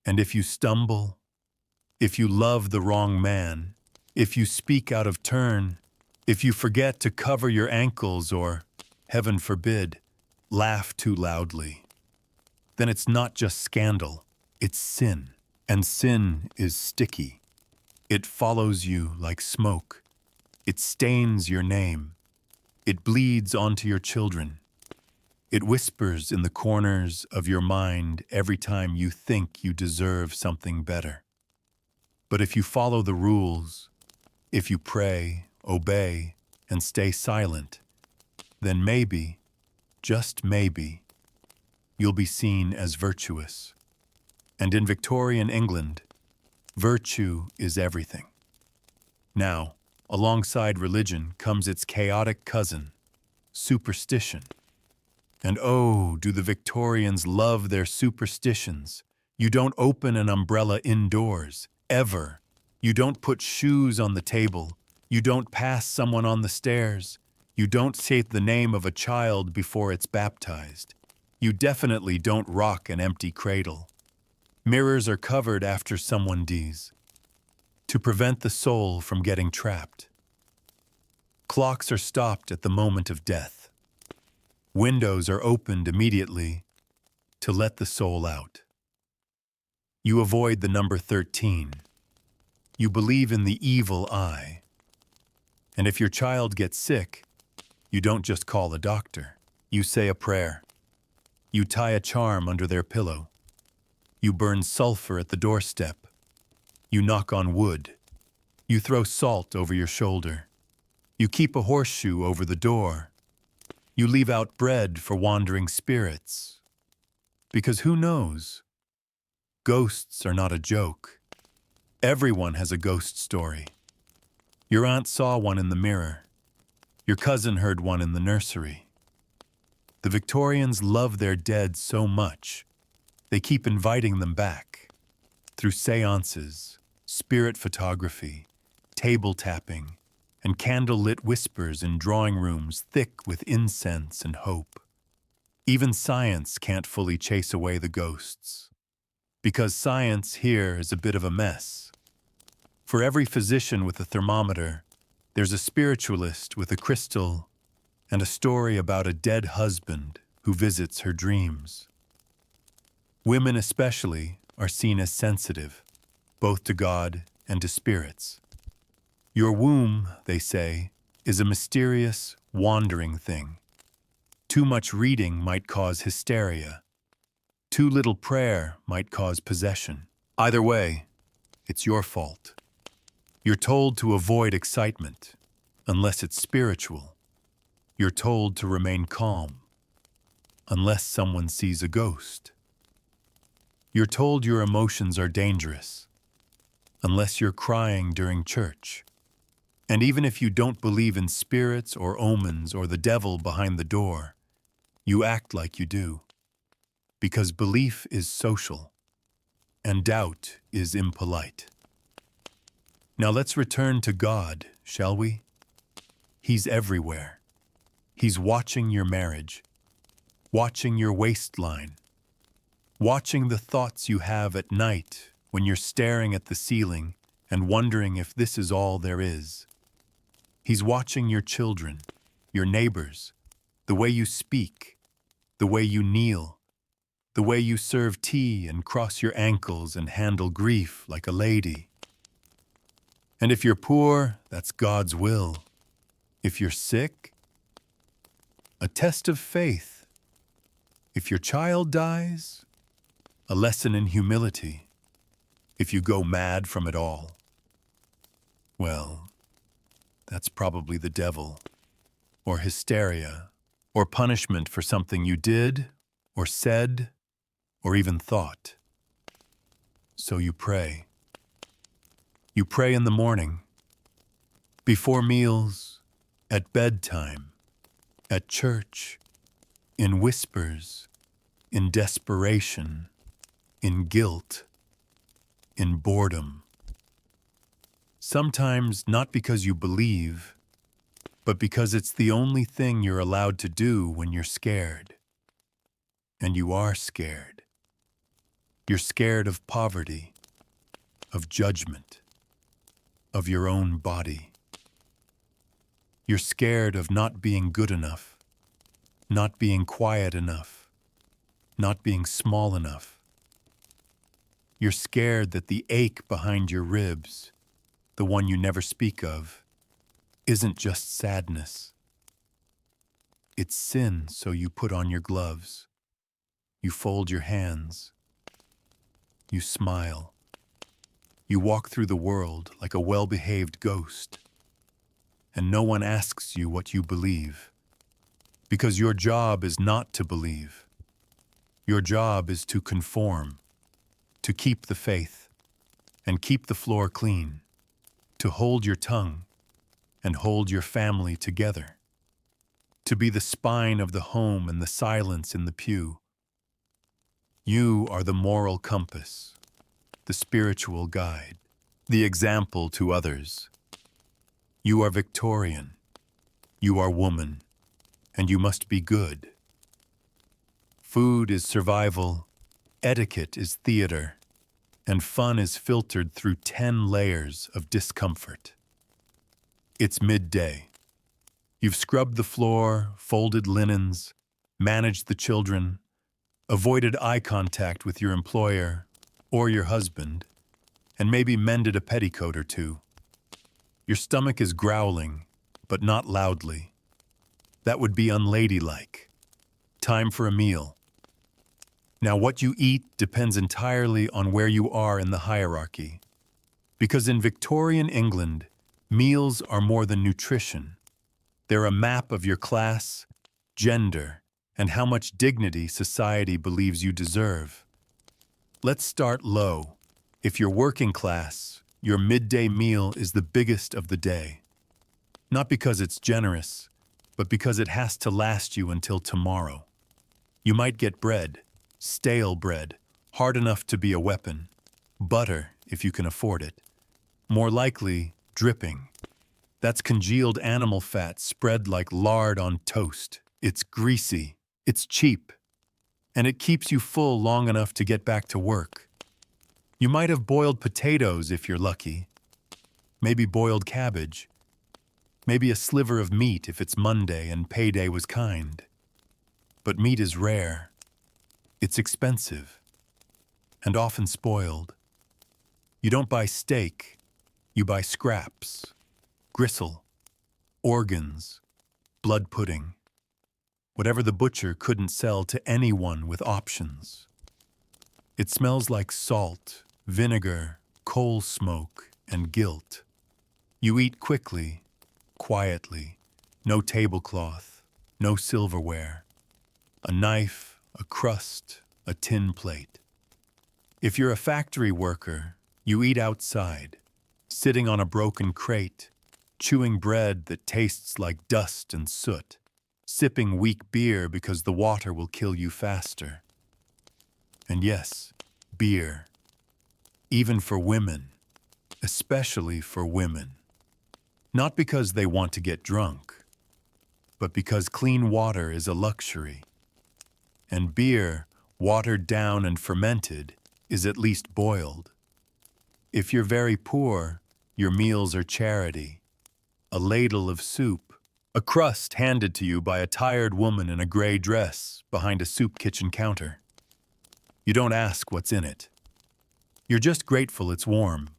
Speaker 1: And if you stumble, if you love the wrong man, if you speak out of turn, if you forget to cover your ankles or, heaven forbid, laugh too loudly, then it's not just scandal, it's sin. And sin is sticky. It follows you like smoke. It stains your name. It bleeds onto your children. It whispers in the corners of your mind every time you think you deserve something better. But if you follow the rules, if you pray, obey, and stay silent, then maybe, just maybe, you'll be seen as virtuous. And in Victorian England, virtue is everything. Now, alongside religion comes its chaotic cousin, superstition. And oh, do the Victorians love their superstitions. You don't open an umbrella indoors, ever. You don't put shoes on the table. You don't pass someone on the stairs. You don't say the name of a child before it's baptized. You definitely don't rock an empty cradle. Mirrors are covered after someone dies, to prevent the soul from getting trapped. Clocks are stopped at the moment of death. Windows are opened immediately to let the soul out. You avoid the number 13. You believe in the evil eye. And if your child gets sick, you don't just call a doctor. You say a prayer. You tie a charm under their pillow. You burn sulfur at the doorstep. You knock on wood. You throw salt over your shoulder. You keep a horseshoe over the door. You leave out bread for wandering spirits. Because who knows? Ghosts are not a joke. Everyone has a ghost story. Your aunt saw one in the mirror. Your cousin heard one in the nursery. The Victorians love their dead so much, they keep inviting them back through seances, spirit photography, table tapping, and candle-lit whispers in drawing rooms thick with incense and hope. Even science can't fully chase away the ghosts, because science here is a bit of a mess. For every physician with a thermometer, there's a spiritualist with a crystal and a story about a dead husband who visits her dreams. Women especially are seen as sensitive, both to God and to spirits. Your womb, they say, is a mysterious, wandering thing. Too much reading might cause hysteria. Too little prayer might cause possession. Either way, it's your fault. You're told to avoid excitement, unless it's spiritual. You're told to remain calm, unless someone sees a ghost. You're told your emotions are dangerous, unless you're crying during church. And even if you don't believe in spirits or omens or the devil behind the door, you act like you do. Because belief is social, and doubt is impolite. Now let's return to God, shall we? He's everywhere. He's watching your marriage, watching your waistline, watching the thoughts you have at night when you're staring at the ceiling and wondering if this is all there is. He's watching your children, your neighbors, the way you speak, the way you kneel, the way you serve tea and cross your ankles and handle grief like a lady. And if you're poor, that's God's will. If you're sick, a test of faith. If your child dies, a lesson in humility. If you go mad from it all, well, that's probably the devil, or hysteria, or punishment for something you did, or said, or even thought. So you pray. You pray in the morning, before meals, at bedtime, at church, in whispers, in desperation, in guilt, in boredom. Sometimes not because you believe, but because it's the only thing you're allowed to do when you're scared. And you are scared. You're scared of poverty, of judgment, of your own body. You're scared of not being good enough, not being quiet enough, not being small enough. You're scared that the ache behind your ribs, the one you never speak of, isn't just sadness. It's sin, so you put on your gloves. You fold your hands. You smile. You walk through the world like a well-behaved ghost. And no one asks you what you believe, because your job is not to believe. Your job is to conform, to keep the faith, and keep the floor clean, to hold your tongue, and hold your family together, to be the spine of the home and the silence in the pew. You are the moral compass, the spiritual guide, the example to others. You are Victorian, you are woman, and you must be good. Food is survival, etiquette is theater, and fun is filtered through 10 layers of discomfort. It's midday. You've scrubbed the floor, folded linens, managed the children, avoided eye contact with your employer or your husband, and maybe mended a petticoat or two. Your stomach is growling, but not loudly. That would be unladylike. Time for a meal. Now, what you eat depends entirely on where you are in the hierarchy. Because in Victorian England, meals are more than nutrition. They're a map of your class, gender, and how much dignity society believes you deserve. Let's start low. If you're working class, your midday meal is the biggest of the day. Not because it's generous, but because it has to last you until tomorrow. You might get bread, stale bread, hard enough to be a weapon. Butter, if you can afford it. More likely, dripping. That's congealed animal fat spread like lard on toast. It's greasy, it's cheap, and it keeps you full long enough to get back to work. You might have boiled potatoes if you're lucky. Maybe boiled cabbage. Maybe a sliver of meat if it's Monday and payday was kind. But meat is rare. It's expensive. And often spoiled. You don't buy steak. You buy scraps. Gristle. Organs. Blood pudding. Whatever the butcher couldn't sell to anyone with options. It smells like salt, vinegar, coal smoke, and guilt. You eat quickly, quietly, no tablecloth, no silverware, a knife, a crust, a tin plate. If you're a factory worker, you eat outside, sitting on a broken crate, chewing bread that tastes like dust and soot, sipping weak beer because the water will kill you faster. And yes, beer. Even for women, especially for women. Not because they want to get drunk, but because clean water is a luxury. And beer, watered down and fermented, is at least boiled. If you're very poor, your meals are charity. A ladle of soup, a crust handed to you by a tired woman in a gray dress behind a soup kitchen counter. You don't ask what's in it. You're just grateful it's warm.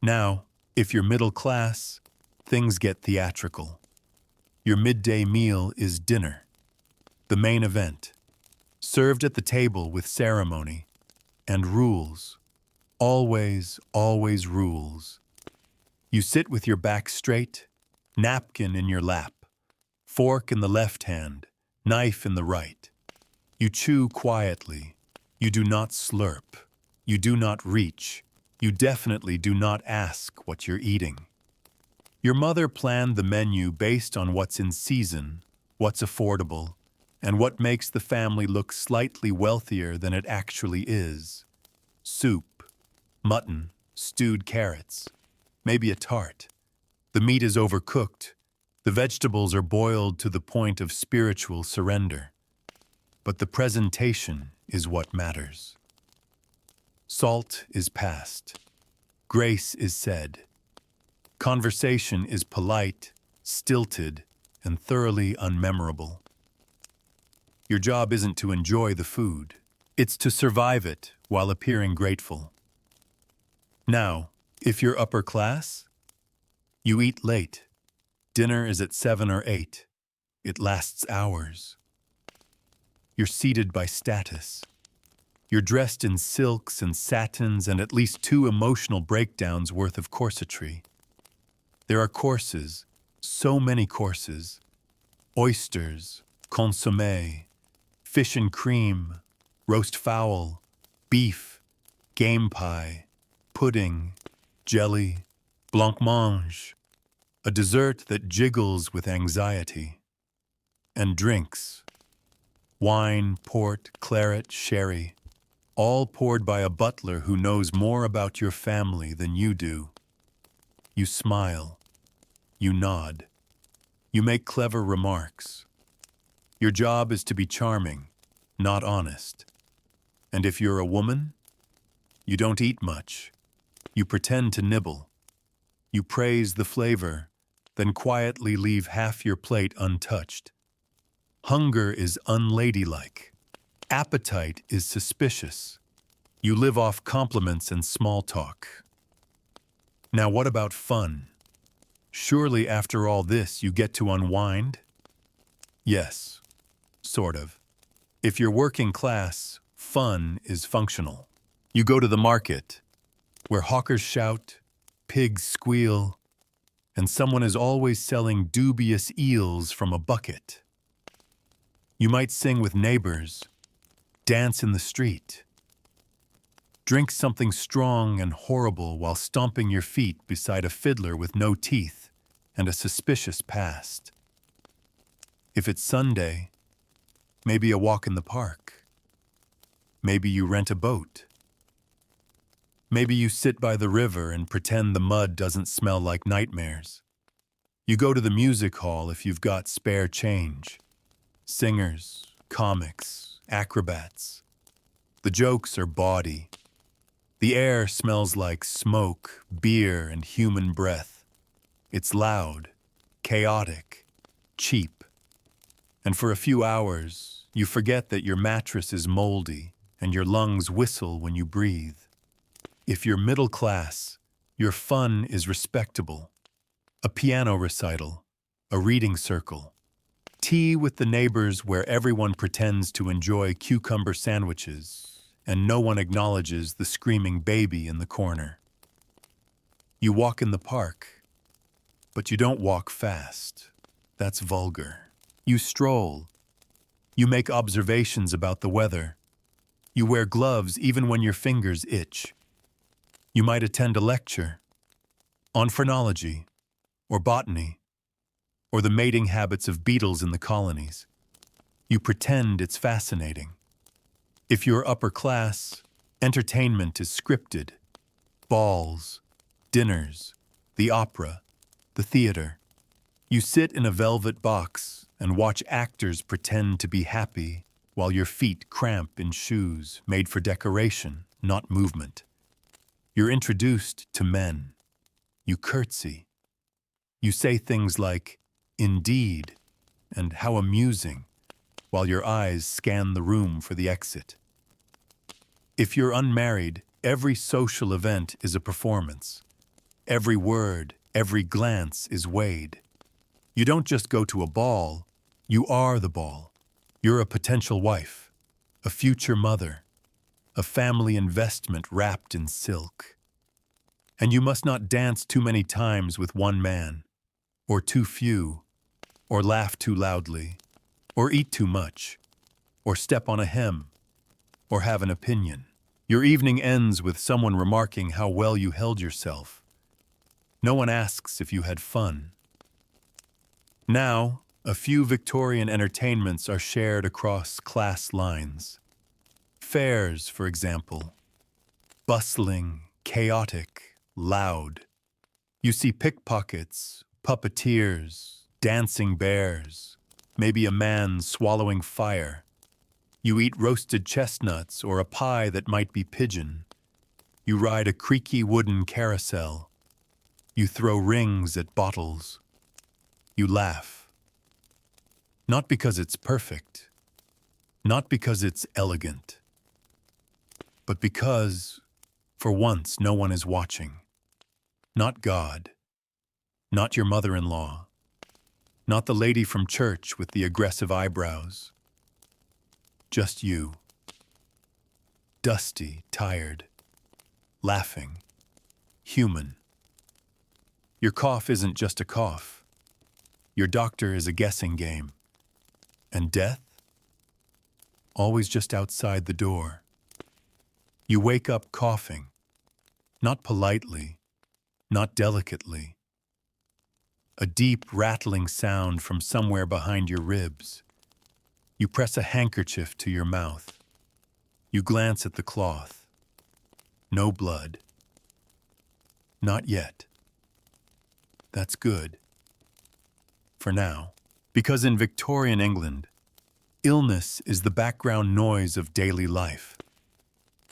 Speaker 1: Now, if you're middle class, things get theatrical. Your midday meal is dinner, the main event, served at the table with ceremony and rules. Always, always rules. You sit with your back straight, napkin in your lap, fork in the left hand, knife in the right. You chew quietly. You do not slurp. You do not reach. You definitely do not ask what you're eating. Your mother planned the menu based on what's in season, what's affordable, and what makes the family look slightly wealthier than it actually is. Soup, mutton, stewed carrots, maybe a tart. The meat is overcooked. The vegetables are boiled to the point of spiritual surrender. But the presentation is what matters. Salt is passed. Grace is said. Conversation is polite, stilted, and thoroughly unmemorable. Your job isn't to enjoy the food. It's to survive it while appearing grateful. Now, if you're upper class, you eat late. Dinner is at 7 or 8. It lasts hours. You're seated by status. You're dressed in silks and satins and at least 2 emotional breakdowns worth of corsetry. There are courses, so many courses. Oysters, consommé, fish and cream, roast fowl, beef, game pie, pudding, jelly, blancmange, a dessert that jiggles with anxiety, and drinks, wine, port, claret, sherry, all poured by a butler who knows more about your family than you do. You smile, you nod, you make clever remarks. Your job is to be charming, not honest. And if you're a woman, you don't eat much. You pretend to nibble. You praise the flavor, then quietly leave half your plate untouched. Hunger is unladylike. Appetite is suspicious. You live off compliments and small talk. Now what about fun? Surely after all this you get to unwind? Yes, sort of. If you're working class, fun is functional. You go to the market, where hawkers shout, pigs squeal, and someone is always selling dubious eels from a bucket. You might sing with neighbors, dance in the street, drink something strong and horrible while stomping your feet beside a fiddler with no teeth and a suspicious past. If it's Sunday, maybe a walk in the park. Maybe you rent a boat. Maybe you sit by the river and pretend the mud doesn't smell like nightmares. You go to the music hall if you've got spare change. Singers, comics, acrobats. The jokes are bawdy. The air smells like smoke, beer, and human breath. It's loud, chaotic, cheap. And for a few hours, you forget that your mattress is moldy and your lungs whistle when you breathe. If you're middle class, your fun is respectable. A piano recital, a reading circle, tea with the neighbors where everyone pretends to enjoy cucumber sandwiches and no one acknowledges the screaming baby in the corner. You walk in the park, but you don't walk fast. That's vulgar. You stroll. You make observations about the weather. You wear gloves even when your fingers itch. You might attend a lecture on phrenology or botany or the mating habits of beetles in the colonies. You pretend it's fascinating. If you're upper class, entertainment is scripted. Balls, dinners, the opera, the theater. You sit in a velvet box and watch actors pretend to be happy while your feet cramp in shoes made for decoration, not movement. You're introduced to men. You curtsy. You say things like, "Indeed," and "How amusing," while your eyes scan the room for the exit. If you're unmarried, every social event is a performance. Every word, every glance is weighed. You don't just go to a ball, you are the ball. You're a potential wife, a future mother, a family investment wrapped in silk. And you must not dance too many times with one man, or too few, or laugh too loudly. or eat too much, or step on a hem, or have an opinion. Your evening ends with someone remarking how well you held yourself. No one asks if you had fun. Now, a few Victorian entertainments are shared across class lines. Fairs, for example. Bustling, chaotic, loud. You see pickpockets, puppeteers, dancing bears, maybe a man swallowing fire. You eat roasted chestnuts or a pie that might be pigeon. You ride a creaky wooden carousel. You throw rings at bottles. You laugh. Not because it's perfect, not because it's elegant, but because, for once, no one is watching. Not God, not your mother-in-law, not the lady from church with the aggressive eyebrows. Just you. Dusty, tired, laughing, human. Your cough isn't just a cough. Your doctor is a guessing game. And death? Always just outside the door. You wake up coughing, not politely, not delicately. A deep rattling sound from somewhere behind your ribs. You press a handkerchief to your mouth. You glance at the cloth. No blood. Not yet. That's good. For now. Because in Victorian England, illness is the background noise of daily life.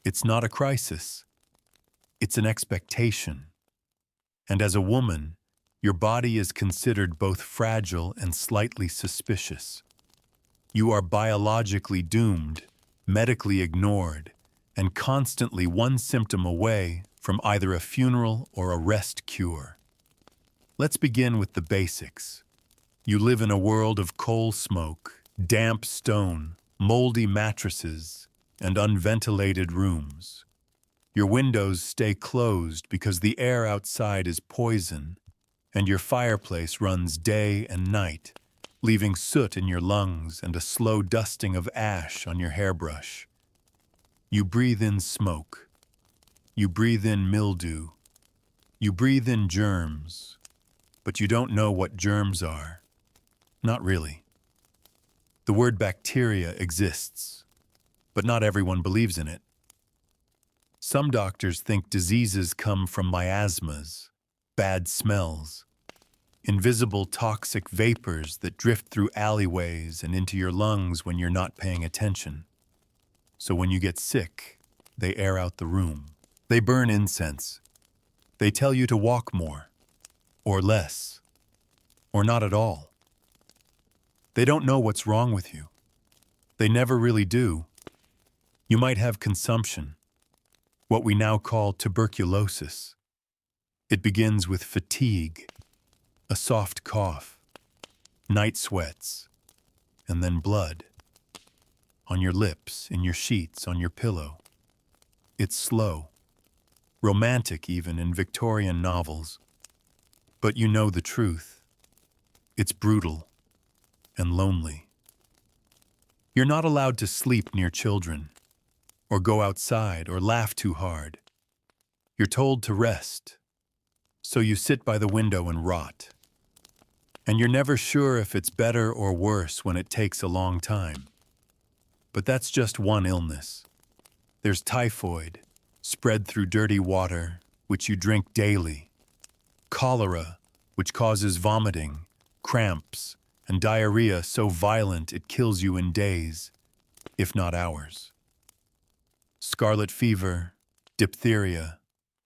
Speaker 1: It's not a crisis. It's an expectation. And as a woman, your body is considered both fragile and slightly suspicious. You are biologically doomed, medically ignored, and constantly one symptom away from either a funeral or a rest cure. Let's begin with the basics. You live in a world of coal smoke, damp stone, moldy mattresses, and unventilated rooms. Your windows stay closed because the air outside is poison, and your fireplace runs day and night, leaving soot in your lungs and a slow dusting of ash on your hairbrush. You breathe in smoke. You breathe in mildew. You breathe in germs, but you don't know what germs are. Not really. The word bacteria exists, but not everyone believes in it. Some doctors think diseases come from miasmas, bad smells, invisible toxic vapors that drift through alleyways and into your lungs when you're not paying attention. So when you get sick, they air out the room. They burn incense. They tell you to walk more, or less, or not at all. They don't know what's wrong with you. They never really do. You might have consumption, what we now call tuberculosis. It begins with fatigue, a soft cough, night sweats, and then blood. On your lips, in your sheets, on your pillow. It's slow, romantic even in Victorian novels. But you know the truth. It's brutal and lonely. You're not allowed to sleep near children, or go outside, or laugh too hard. You're told to rest, so you sit by the window and rot. And you're never sure if it's better or worse when it takes a long time. But that's just one illness. There's typhoid, spread through dirty water, which you drink daily. Cholera, which causes vomiting, cramps, and diarrhea so violent it kills you in days, if not hours. Scarlet fever, diphtheria,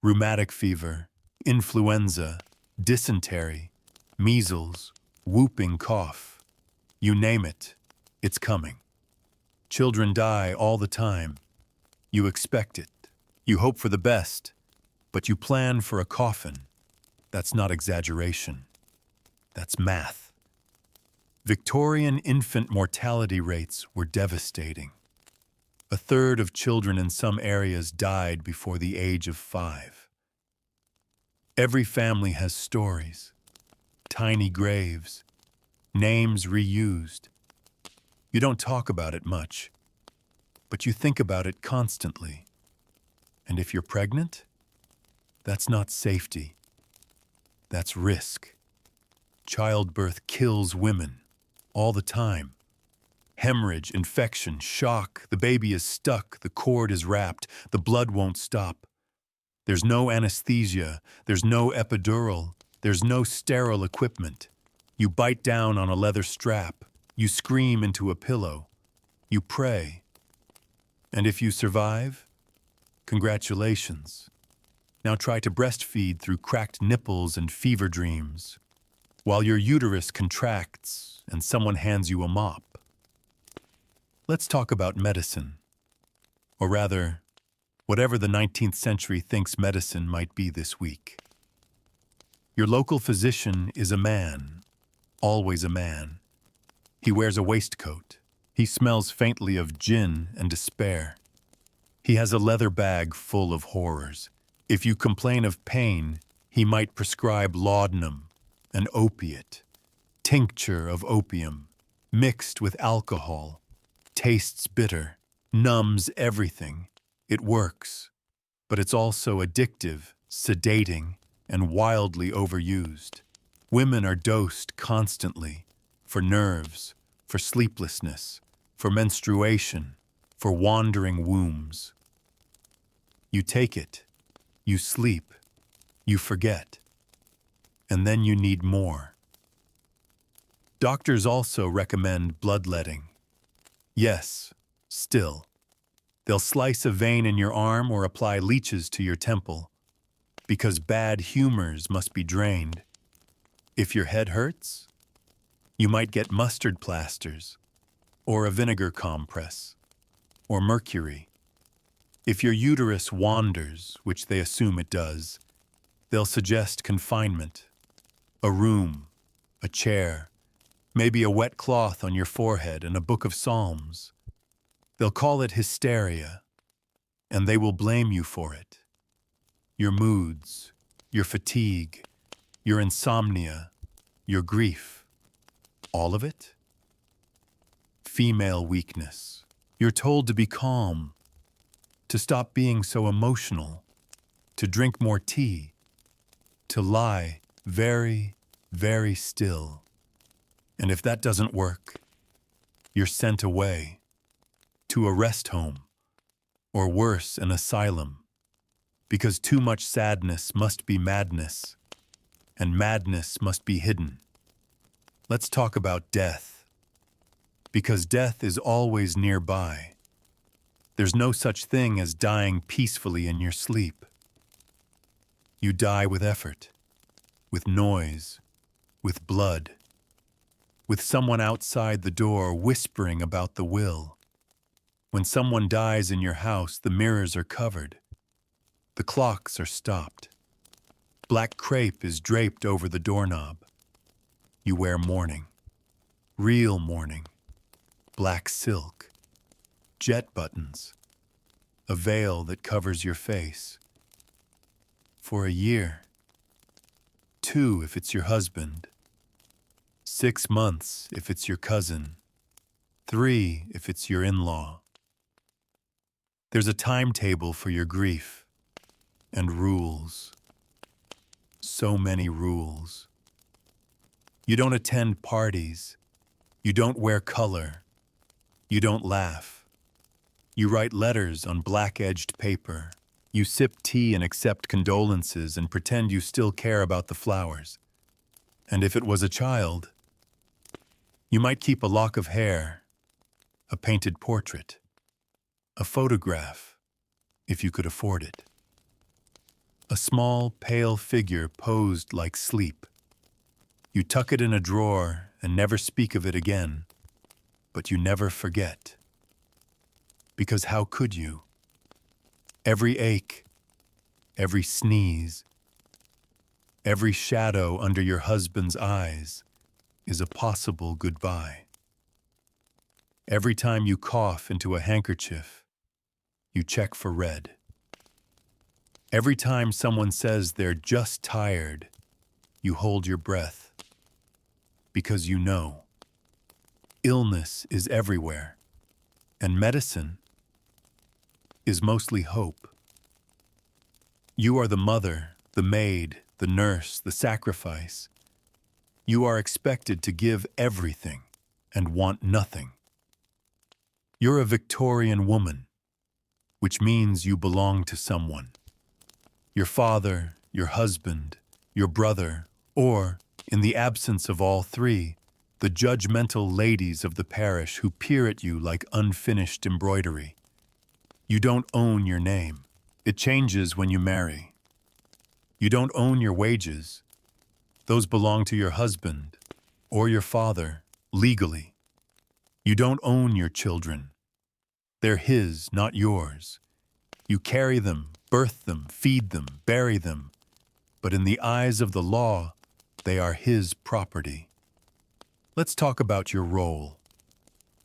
Speaker 1: rheumatic fever, influenza, dysentery, measles, whooping cough. You name it, it's coming. Children die all the time. You expect it. You hope for the best, but you plan for a coffin. That's not exaggeration. That's math. Victorian infant mortality rates were devastating. A third of children in some areas died before the age of 5. Every family has stories, tiny graves, names reused, You don't talk about it much, but you think about it constantly. And if you're pregnant, that's not safety. That's risk. Childbirth kills women all the time. Hemorrhage, infection, shock, the baby is stuck, the cord is wrapped, the blood won't stop. There's no anesthesia, there's no epidural, there's no sterile equipment. You bite down on a leather strap, you scream into a pillow, you pray. And if you survive, congratulations. Now try to breastfeed through cracked nipples and fever dreams, while your uterus contracts and someone hands you a mop. Let's talk about medicine. Or rather, whatever the 19th century thinks medicine might be this week. Your local physician is a man, always a man. He wears a waistcoat. He smells faintly of gin and despair. He has a leather bag full of horrors. If you complain of pain, he might prescribe laudanum, an opiate, tincture of opium, mixed with alcohol, tastes bitter, numbs everything. It works, but it's also addictive, sedating, and wildly overused. Women are dosed constantly for nerves, for sleeplessness, for menstruation, for wandering wombs. You take it, you sleep, you forget, and then you need more. Doctors also recommend bloodletting. Yes, still. They'll slice a vein in your arm or apply leeches to your temple, because bad humors must be drained. If your head hurts, you might get mustard plasters, or a vinegar compress, or mercury. If your uterus wanders, which they assume it does, they'll suggest confinement, a room, a chair, maybe a wet cloth on your forehead and a book of Psalms. They'll call it hysteria, and they will blame you for it. Your moods, your fatigue, your insomnia, your grief, all of it? Female weakness. You're told to be calm, to stop being so emotional, to drink more tea, to lie very, very still. And if that doesn't work, you're sent away to a rest home, or worse, an asylum, because too much sadness must be madness, and madness must be hidden. Let's talk about death, because death is always nearby. There's no such thing as dying peacefully in your sleep. You die with effort, with noise, with blood, with someone outside the door whispering about the will. When someone dies in your house, the mirrors are covered. The clocks are stopped. Black crepe is draped over the doorknob. You wear mourning, real mourning, black silk, jet buttons, a veil that covers your face. For a year, 2 if it's your husband, 6 months if it's your cousin, 3 if it's your in-law. There's a timetable for your grief, and rules. So many rules. You don't attend parties. You don't wear color. You don't laugh. You write letters on black-edged paper. You sip tea and accept condolences and pretend you still care about the flowers. And if it was a child, you might keep a lock of hair, a painted portrait, a photograph, if you could afford it. A small, pale figure posed like sleep. You tuck it in a drawer and never speak of it again, but you never forget. Because how could you? Every ache, every sneeze, every shadow under your husband's eyes is a possible goodbye. Every time you cough into a handkerchief, you check for red. Every time someone says they're just tired, you hold your breath. Because you know, Illness is everywhere, and medicine is mostly hope. You are the mother, the maid, the nurse, the sacrifice. You are expected to give everything and want nothing. You're a Victorian woman, which means you belong to someone. Your father, your husband, your brother, or, in the absence of all three, the judgmental ladies of the parish who peer at you like unfinished embroidery. You don't own your name. It changes when you marry. You don't own your wages. Those belong to your husband or your father, legally. You don't own your children. They're his, not yours. You carry them, birth them, feed them, bury them, but in the eyes of the law, they are his property. Let's talk about your role.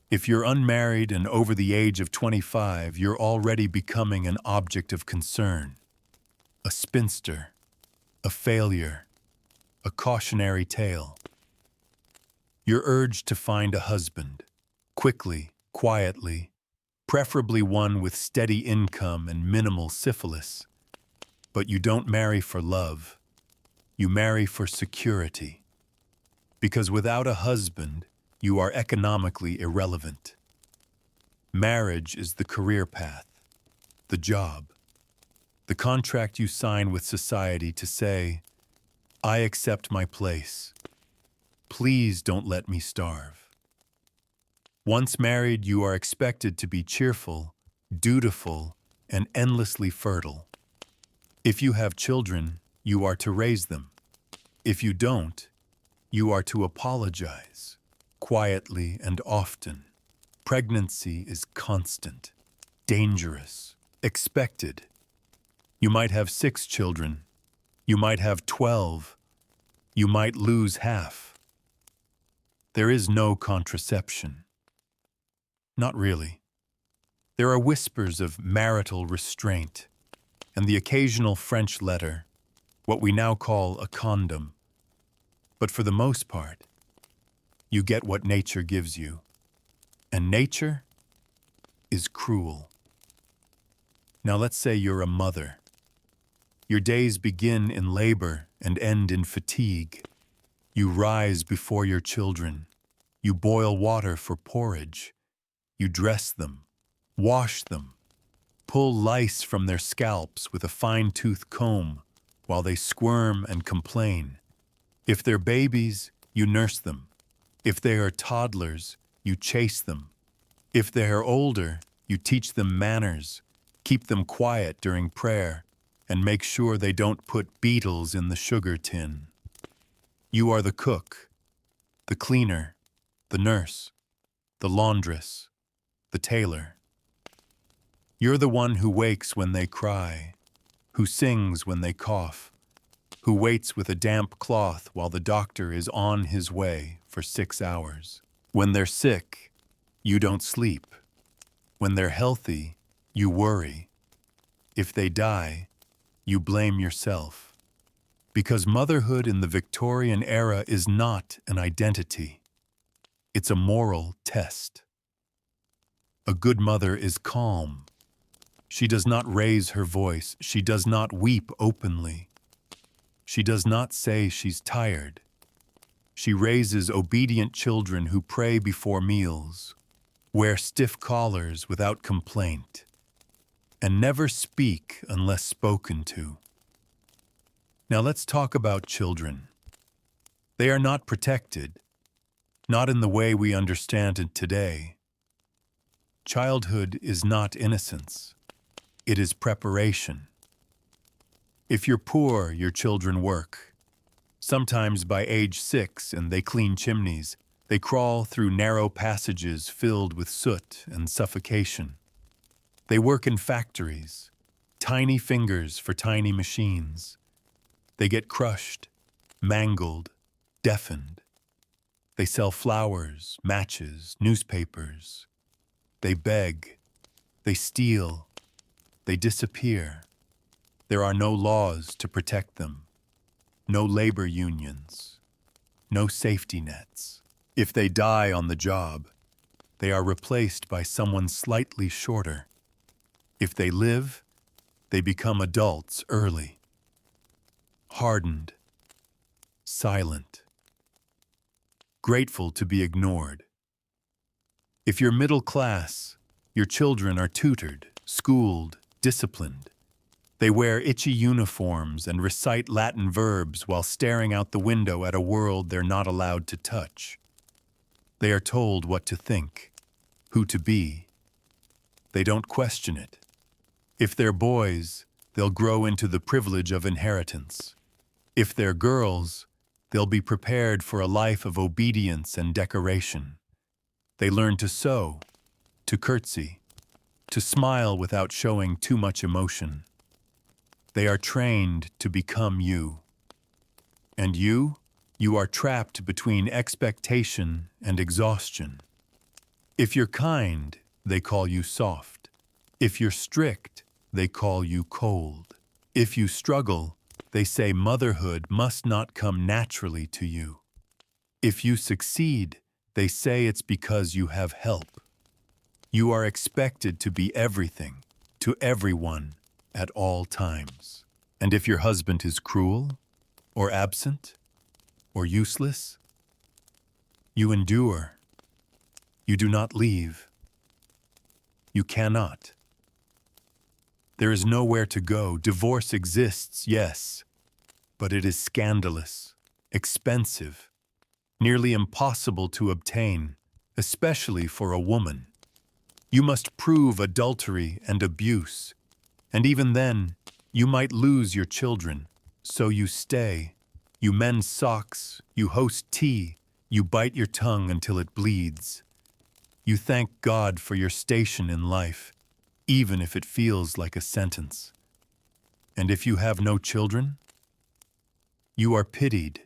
Speaker 1: If you're unmarried and over the age of 25, you're already becoming an object of concern. A spinster, a failure, a cautionary tale. You're urged to find a husband, quickly, quietly, preferably one with steady income and minimal syphilis. But you don't marry for love. You marry for security. Because without a husband, you are economically irrelevant. Marriage is the career path, the job, the contract you sign with society to say, I accept my place. Please don't let me starve. Once married, you are expected to be cheerful, dutiful, and endlessly fertile. If you have children, you are to raise them. If you don't, you are to apologize, quietly and often. Pregnancy is constant, dangerous, expected. You might have 6 children. You might have 12. You might lose half. There is no contraception. Not really. There are whispers of marital restraint and the occasional French letter, what we now call a condom. But for the most part, you get what nature gives you. And nature is cruel. Now let's say you're a mother. Your days begin in labor and end in fatigue. You rise before your children. You boil water for porridge. You dress them, wash them, pull lice from their scalps with a fine-tooth comb while they squirm and complain. If they're babies, you nurse them. If they are toddlers, you chase them. If they are older, you teach them manners, keep them quiet during prayer, and make sure they don't put beetles in the sugar tin. You are the cook, the cleaner, the nurse, the laundress, the tailor. You're the one who wakes when they cry, who sings when they cough, who waits with a damp cloth while the doctor is on his way for 6 hours. When they're sick, you don't sleep. When they're healthy, you worry. If they die, you blame yourself. Because motherhood in the Victorian era is not an identity. It's a moral test. A good mother is calm. She does not raise her voice. She does not weep openly. She does not say she's tired. She raises obedient children who pray before meals, wear stiff collars without complaint, and never speak unless spoken to. Now let's talk about children. They are not protected, not in the way we understand it today. Childhood is not innocence. It is preparation. If you're poor, your children work. Sometimes by age 6 and they clean chimneys, they crawl through narrow passages filled with soot and suffocation. They work in factories, tiny fingers for tiny machines. They get crushed, mangled, deafened. They sell flowers, matches, newspapers. They beg, they steal, they disappear. There are no laws to protect them, no labor unions, no safety nets. If they die on the job, they are replaced by someone slightly shorter. If they live, they become adults early, hardened, silent, grateful to be ignored. If you're middle class, your children are tutored, schooled, disciplined. They wear itchy uniforms and recite Latin verbs while staring out the window at a world they're not allowed to touch. They are told what to think, who to be. They don't question it. If they're boys, they'll grow into the privilege of inheritance. If they're girls, they'll be prepared for a life of obedience and decoration. They learn to sew, to curtsy, to smile without showing too much emotion. They are trained to become you. And you are trapped between expectation and exhaustion. If you're kind, they call you soft. If you're strict, they call you cold. If you struggle, they say motherhood must not come naturally to you. If you succeed, they say it's because you have help. You are expected to be everything, to everyone, at all times. And if your husband is cruel, or absent, or useless, you endure. You do not leave. You cannot. There is nowhere to go. Divorce exists, yes, but it is scandalous, expensive, nearly impossible to obtain, especially for a woman. You must prove adultery and abuse, and even then, you might lose your children, so you stay. You mend socks, you host tea, you bite your tongue until it bleeds. You thank God for your station in life, even if it feels like a sentence. And if you have no children, you are pitied,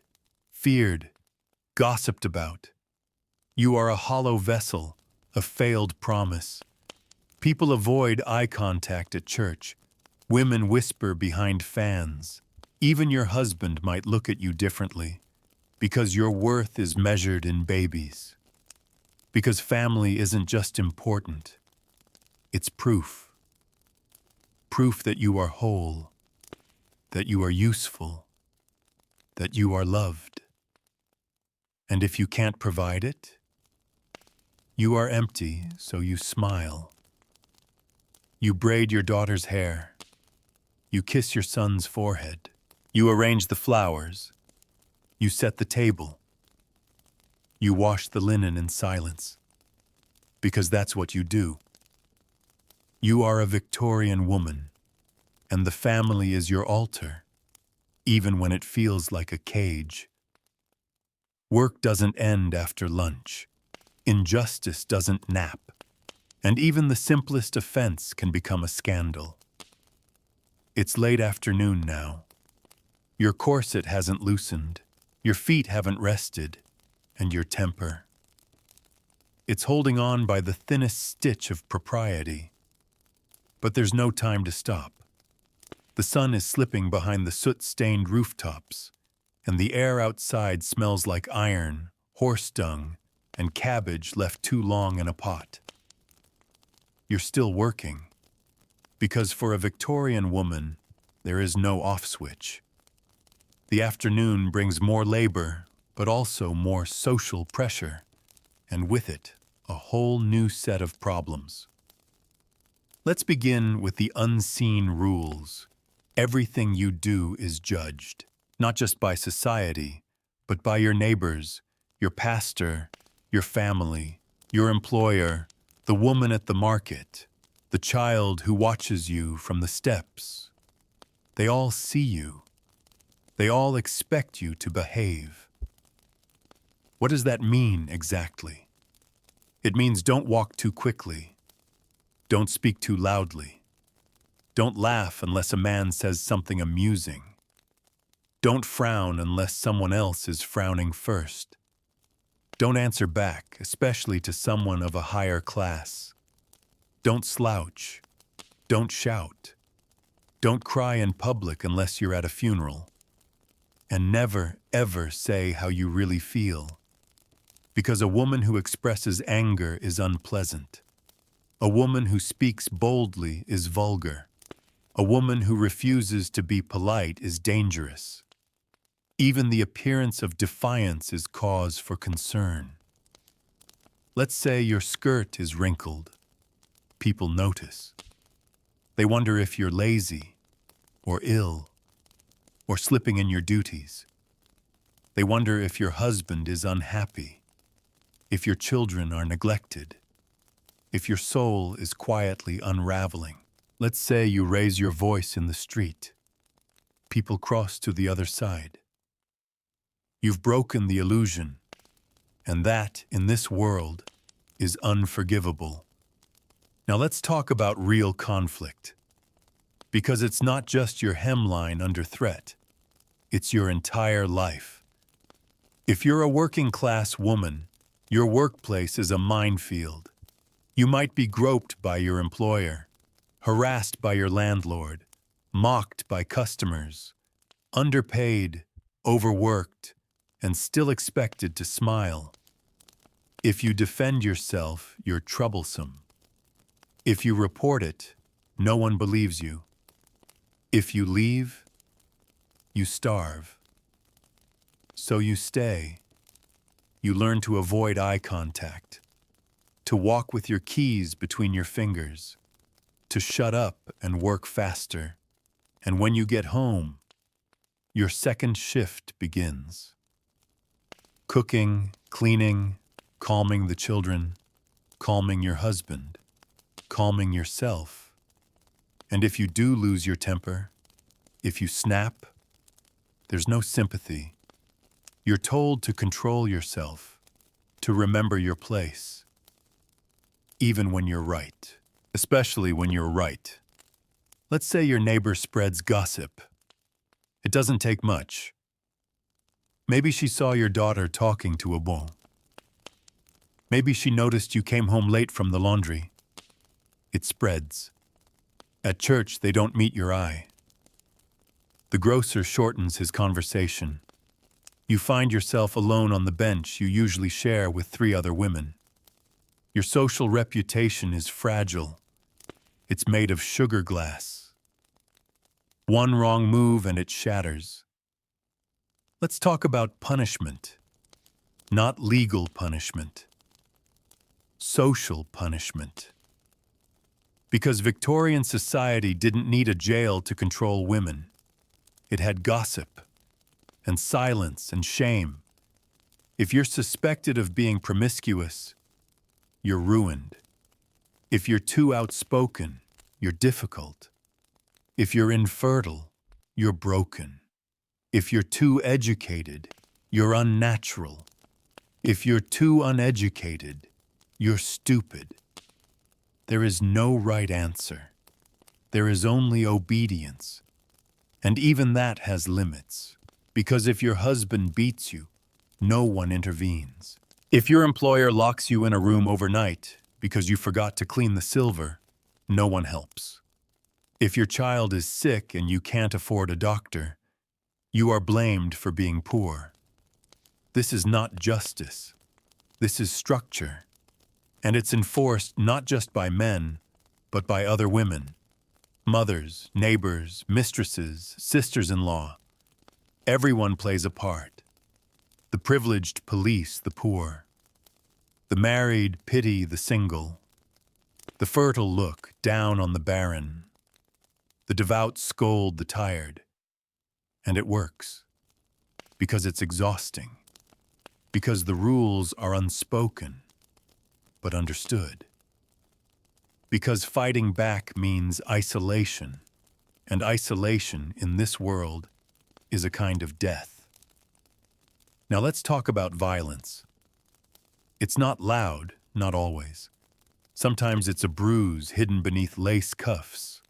Speaker 1: feared, gossiped about. You are a hollow vessel, a failed promise. People avoid eye contact at church. Women whisper behind fans. Even your husband might look at you differently, because your worth is measured in babies. Because family isn't just important, it's proof. Proof that you are whole, that you are useful, that you are loved. And if you can't provide it, you are empty, so you smile. You braid your daughter's hair. You kiss your son's forehead. You arrange the flowers. You set the table. You wash the linen in silence, because that's what you do. You are a Victorian woman, and the family is your altar, even when it feels like a cage. Work doesn't end after lunch. Injustice doesn't nap. And even the simplest offense can become a scandal. It's late afternoon now. Your corset hasn't loosened, your feet haven't rested, and your temper. It's holding on by the thinnest stitch of propriety. But there's no time to stop. The sun is slipping behind the soot-stained rooftops, and the air outside smells like iron, horse dung, and cabbage left too long in a pot. You're still working, because for a Victorian woman, there is no off switch. The afternoon brings more labor, but also more social pressure, and with it, a whole new set of problems. Let's begin with the unseen rules. Everything you do is judged, not just by society, but by your neighbors, your pastor, your family, your employer, the woman at the market, the child who watches you from the steps. They all see you. They all expect you to behave. What does that mean exactly? It means don't walk too quickly. Don't speak too loudly. Don't laugh unless a man says something amusing. Don't frown unless someone else is frowning first. Don't answer back, especially to someone of a higher class. Don't slouch. Don't shout. Don't cry in public unless you're at a funeral. And never, ever say how you really feel. Because a woman who expresses anger is unpleasant. A woman who speaks boldly is vulgar. A woman who refuses to be polite is dangerous. Even the appearance of defiance is cause for concern. Let's say your skirt is wrinkled. People notice. They wonder if you're lazy, or ill, or slipping in your duties. They wonder if your husband is unhappy, if your children are neglected, if your soul is quietly unraveling. Let's say you raise your voice in the street. People cross to the other side. You've broken the illusion, and that, in this world, is unforgivable. Now let's talk about real conflict. Because it's not just your hemline under threat, it's your entire life. If you're a working-class woman, your workplace is a minefield. You might be groped by your employer, harassed by your landlord, mocked by customers, underpaid, overworked, and still expected to smile. If you defend yourself, you're troublesome. If you report it, no one believes you. If you leave, you starve. So you stay. You learn to avoid eye contact, to walk with your keys between your fingers, to shut up and work faster. And when you get home, your second shift begins. Cooking, cleaning, calming the children, calming your husband, calming yourself. And if you do lose your temper, if you snap, there's no sympathy. You're told to control yourself, to remember your place, even when you're right, especially when you're right. Let's say your neighbor spreads gossip. It doesn't take much. Maybe she saw your daughter talking to a beau. Maybe she noticed you came home late from the laundry. It spreads. At church, they don't meet your eye. The grocer shortens his conversation. You find yourself alone on the bench you usually share with 3 other women. Your social reputation is fragile. It's made of sugar glass. One wrong move and it shatters. Let's talk about punishment. Not legal punishment. Social punishment. Because Victorian society didn't need a jail to control women. It had gossip, and silence and shame. If you're suspected of being promiscuous, you're ruined. If you're too outspoken, you're difficult. If you're infertile, you're broken. If you're too educated, you're unnatural. If you're too uneducated, you're stupid. There is no right answer. There is only obedience. And even that has limits. Because if your husband beats you, no one intervenes. If your employer locks you in a room overnight because you forgot to clean the silver, no one helps. If your child is sick and you can't afford a doctor, you are blamed for being poor. This is not justice. This is structure. And it's enforced not just by men, but by other women. Mothers, neighbors, mistresses, sisters-in-law. Everyone plays a part. The privileged police the poor. The married pity the single. The fertile look down on the barren. The devout scold the tired. And it works. Because it's exhausting. Because the rules are unspoken, but understood. Because fighting back means isolation, and isolation in this world is a kind of death. Now let's talk about violence. It's not loud, not always. Sometimes it's a bruise hidden beneath lace cuffs.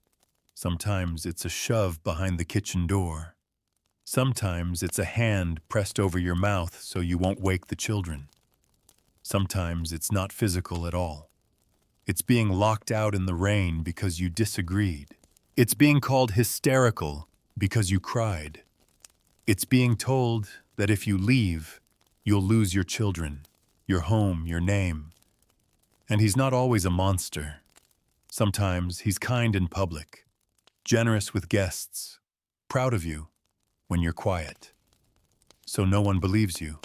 Speaker 1: Sometimes it's a shove behind the kitchen door. Sometimes it's a hand pressed over your mouth so you won't wake the children. Sometimes it's not physical at all. It's being locked out in the rain because you disagreed. It's being called hysterical because you cried. It's being told that if you leave, you'll lose your children. your home, your name. And he's not always a monster. Sometimes he's kind in public, generous with guests, proud of you when you're quiet. So no one believes you.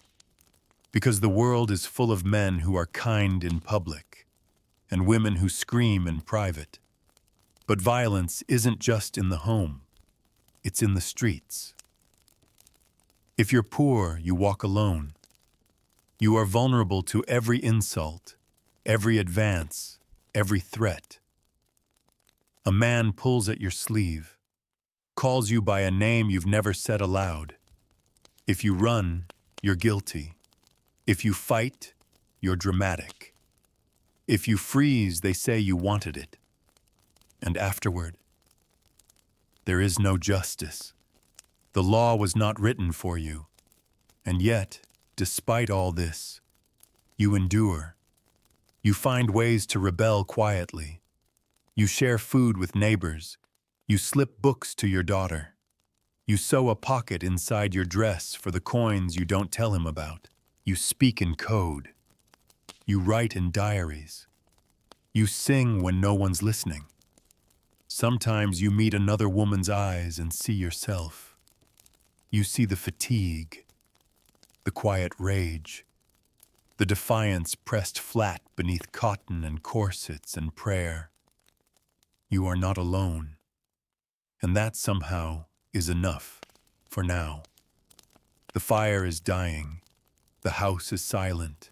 Speaker 1: Because the world is full of men who are kind in public and women who scream in private. But violence isn't just in the home, it's in the streets. If you're poor, you walk alone. You are vulnerable to every insult, every advance, every threat. A man pulls at your sleeve, calls you by a name you've never said aloud. If you run, you're guilty. If you fight, you're dramatic. If you freeze, they say you wanted it. And afterward, there is no justice. The law was not written for you. And yet, despite all this, you endure. You find ways to rebel quietly. You share food with neighbors. You slip books to your daughter. You sew a pocket inside your dress for the coins you don't tell him about. You speak in code. You write in diaries. You sing when no one's listening. Sometimes you meet another woman's eyes and see yourself. You see the fatigue, the quiet rage, the defiance pressed flat beneath cotton and corsets and prayer. You are not alone. And that somehow is enough for now. The fire is dying, the house is silent,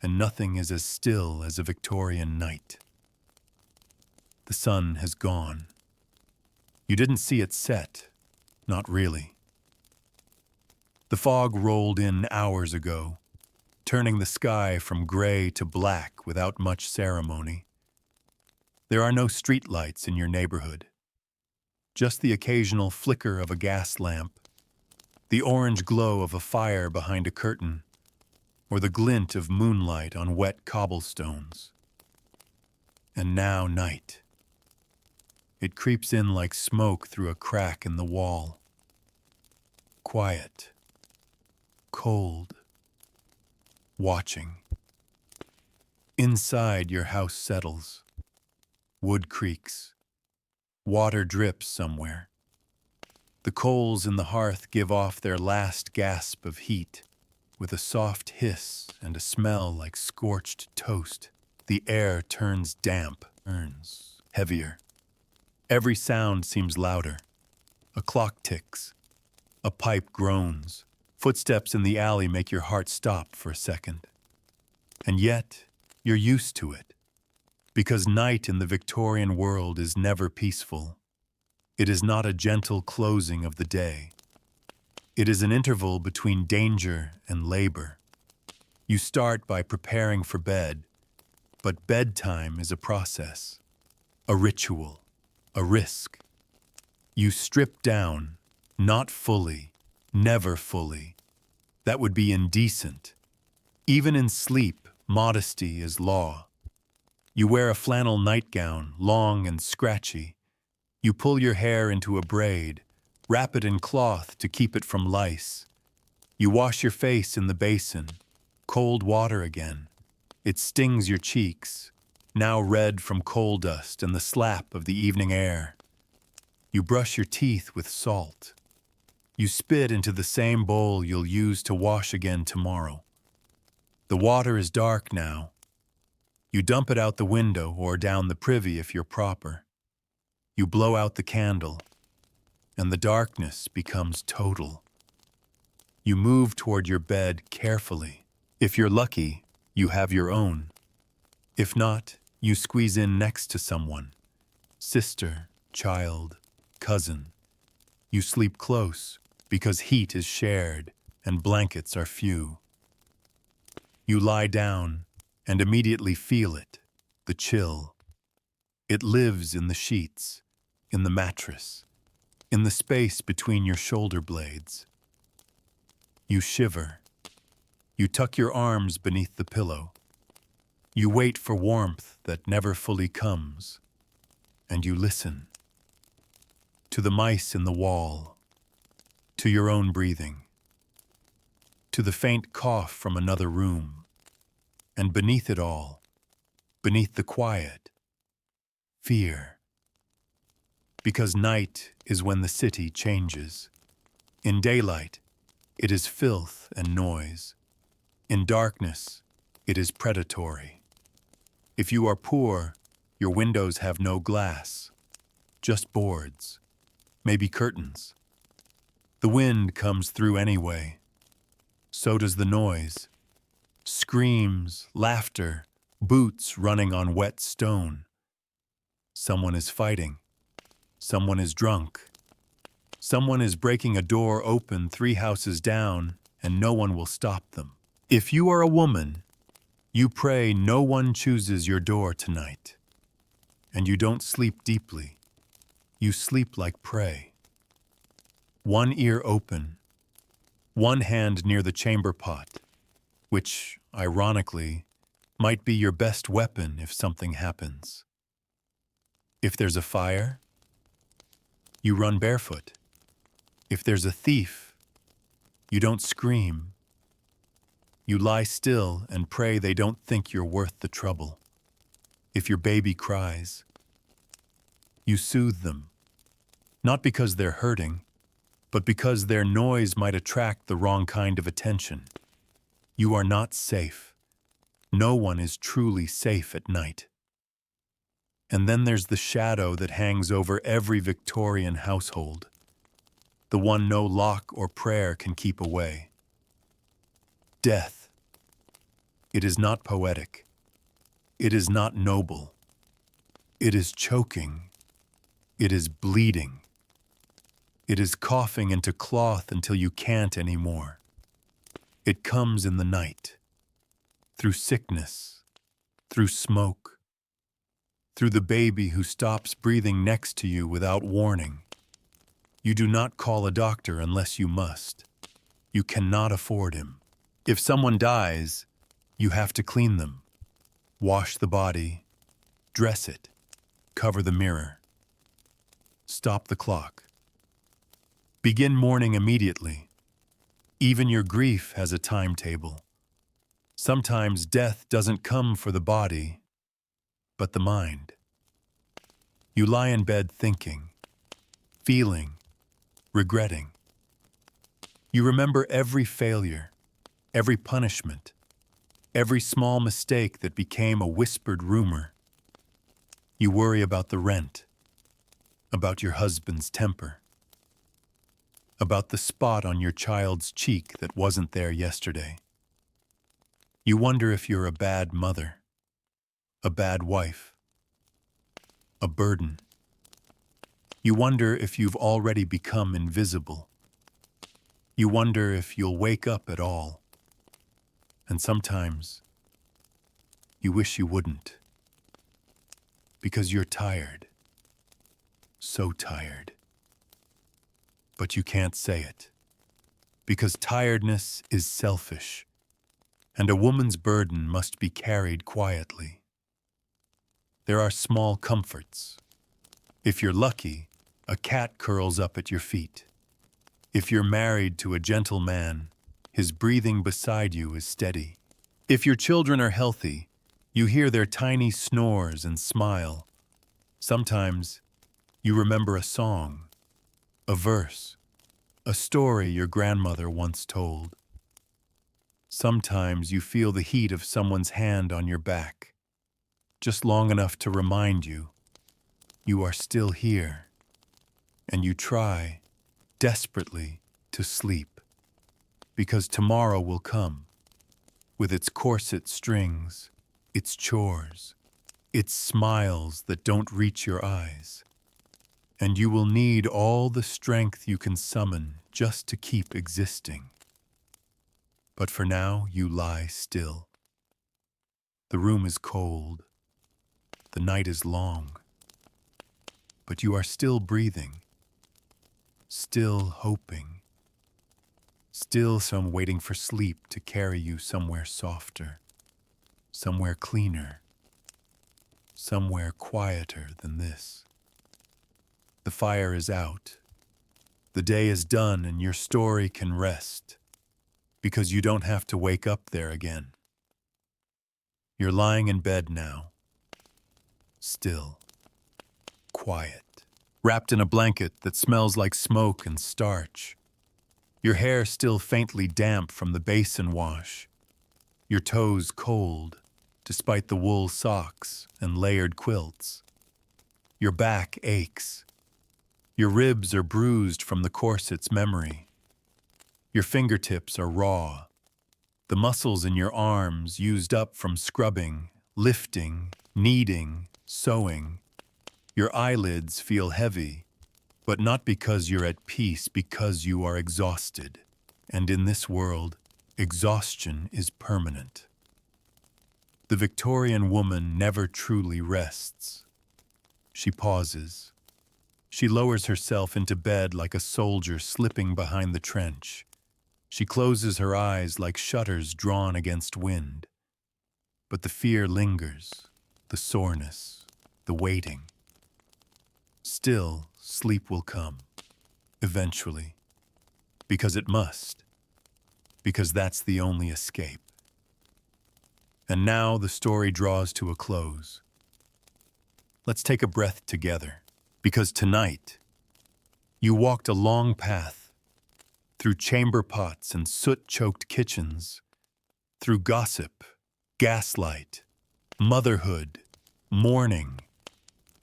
Speaker 1: and nothing is as still as a Victorian night. The sun has gone. You didn't see it set, not really. The fog rolled in hours ago, turning the sky from gray to black without much ceremony. There are no streetlights in your neighborhood. Just the occasional flicker of a gas lamp, the orange glow of a fire behind a curtain, or the glint of moonlight on wet cobblestones. And now night. It creeps in like smoke through a crack in the wall. Quiet. Cold. Watching. Inside your house settles. Wood creaks. Water drips somewhere. The coals in the hearth give off their last gasp of heat, with a soft hiss and a smell like scorched toast. The air turns damp, turns heavier. Every sound seems louder. A clock ticks. A pipe groans. Footsteps in the alley make your heart stop for a second. And yet, you're used to it. Because night in the Victorian world is never peaceful. It is not a gentle closing of the day. It is an interval between danger and labor. You start by preparing for bed, but bedtime is a process, a ritual, a risk. You strip down, not fully, never fully. That would be indecent. Even in sleep, modesty is law. You wear a flannel nightgown, long and scratchy. You pull your hair into a braid, wrap it in cloth to keep it from lice. You wash your face in the basin, cold water again. It stings your cheeks, now red from coal dust and the slap of the evening air. You brush your teeth with salt. You spit into the same bowl you'll use to wash again tomorrow. The water is dark now. You dump it out the window or down the privy if you're proper. You blow out the candle, and the darkness becomes total. You move toward your bed carefully. If you're lucky, you have your own. If not, you squeeze in next to someone. Sister, child, cousin. You sleep close because heat is shared and blankets are few. You lie down and immediately feel it, the chill. It lives in the sheets, in the mattress, in the space between your shoulder blades. You shiver. You tuck your arms beneath the pillow. You wait for warmth that never fully comes, and you listen. To the mice in the wall, to your own breathing, to the faint cough from another room. And beneath it all, beneath the quiet, fear. Because night is when the city changes. In daylight, it is filth and noise. In darkness, it is predatory. If you are poor, your windows have no glass, just boards, maybe curtains. The wind comes through anyway. So does the noise. Screams, laughter, boots running on wet stone. Someone is fighting. Someone is drunk. Someone is breaking a door open 3 houses down, and no one will stop them. If you are a woman, you pray no one chooses your door tonight. And you don't sleep deeply. You sleep like prey. One ear open, one hand near the chamber pot, which, ironically, might be your best weapon if something happens. If there's a fire, you run barefoot. If there's a thief, you don't scream. You lie still and pray they don't think you're worth the trouble. If your baby cries, you soothe them, not because they're hurting, but because their noise might attract the wrong kind of attention. You are not safe. No one is truly safe at night. And then there's the shadow that hangs over every Victorian household, the one no lock or prayer can keep away. Death. It is not poetic. It is not noble. It is choking. It is bleeding. It is coughing into cloth until you can't anymore. It comes in the night, through sickness, through smoke, through the baby who stops breathing next to you without warning. You do not call a doctor unless you must. You cannot afford him. If someone dies, you have to clean them, wash the body, dress it, cover the mirror. Stop the clock. Begin mourning immediately. Even your grief has a timetable. Sometimes death doesn't come for the body, but the mind. You lie in bed thinking, feeling, regretting. You remember every failure, every punishment, every small mistake that became a whispered rumor. You worry about the rent, about your husband's temper, about the spot on your child's cheek that wasn't there yesterday. You wonder if you're a bad mother, a bad wife, a burden. You wonder if you've already become invisible. You wonder if you'll wake up at all. And sometimes you wish you wouldn't, because you're tired, so tired. But you can't say it, because tiredness is selfish, and a woman's burden must be carried quietly. There are small comforts. If you're lucky, a cat curls up at your feet. If you're married to a gentle man, his breathing beside you is steady. If your children are healthy, you hear their tiny snores and smile. Sometimes you remember a song, a verse, a story your grandmother once told. Sometimes you feel the heat of someone's hand on your back, just long enough to remind you you are still here, and you try, desperately, to sleep, because tomorrow will come, with its corset strings, its chores, its smiles that don't reach your eyes, and you will need all the strength you can summon just to keep existing. But for now, you lie still. The room is cold. The night is long. But you are still breathing, still hoping, still some waiting for sleep to carry you somewhere softer, somewhere cleaner, somewhere quieter than this. The fire is out. The day is done and your story can rest, because you don't have to wake up there again. You're lying in bed now, still, quiet, wrapped in a blanket that smells like smoke and starch. Your hair still faintly damp from the basin wash. Your toes cold, despite the wool socks and layered quilts. Your back aches. Your ribs are bruised from the corset's memory. Your fingertips are raw. The muscles in your arms used up from scrubbing, lifting, kneading, sewing. Your eyelids feel heavy, but not because you're at peace, because you are exhausted. And in this world, exhaustion is permanent. The Victorian woman never truly rests. She pauses. She lowers herself into bed like a soldier slipping behind the trench. She closes her eyes like shutters drawn against wind. But the fear lingers, the soreness, the waiting. Still, sleep will come, eventually, because it must, because that's the only escape. And now the story draws to a close. Let's take a breath together, because tonight, you walked a long path through chamber pots and soot-choked kitchens, through gossip, gaslight, motherhood, mourning,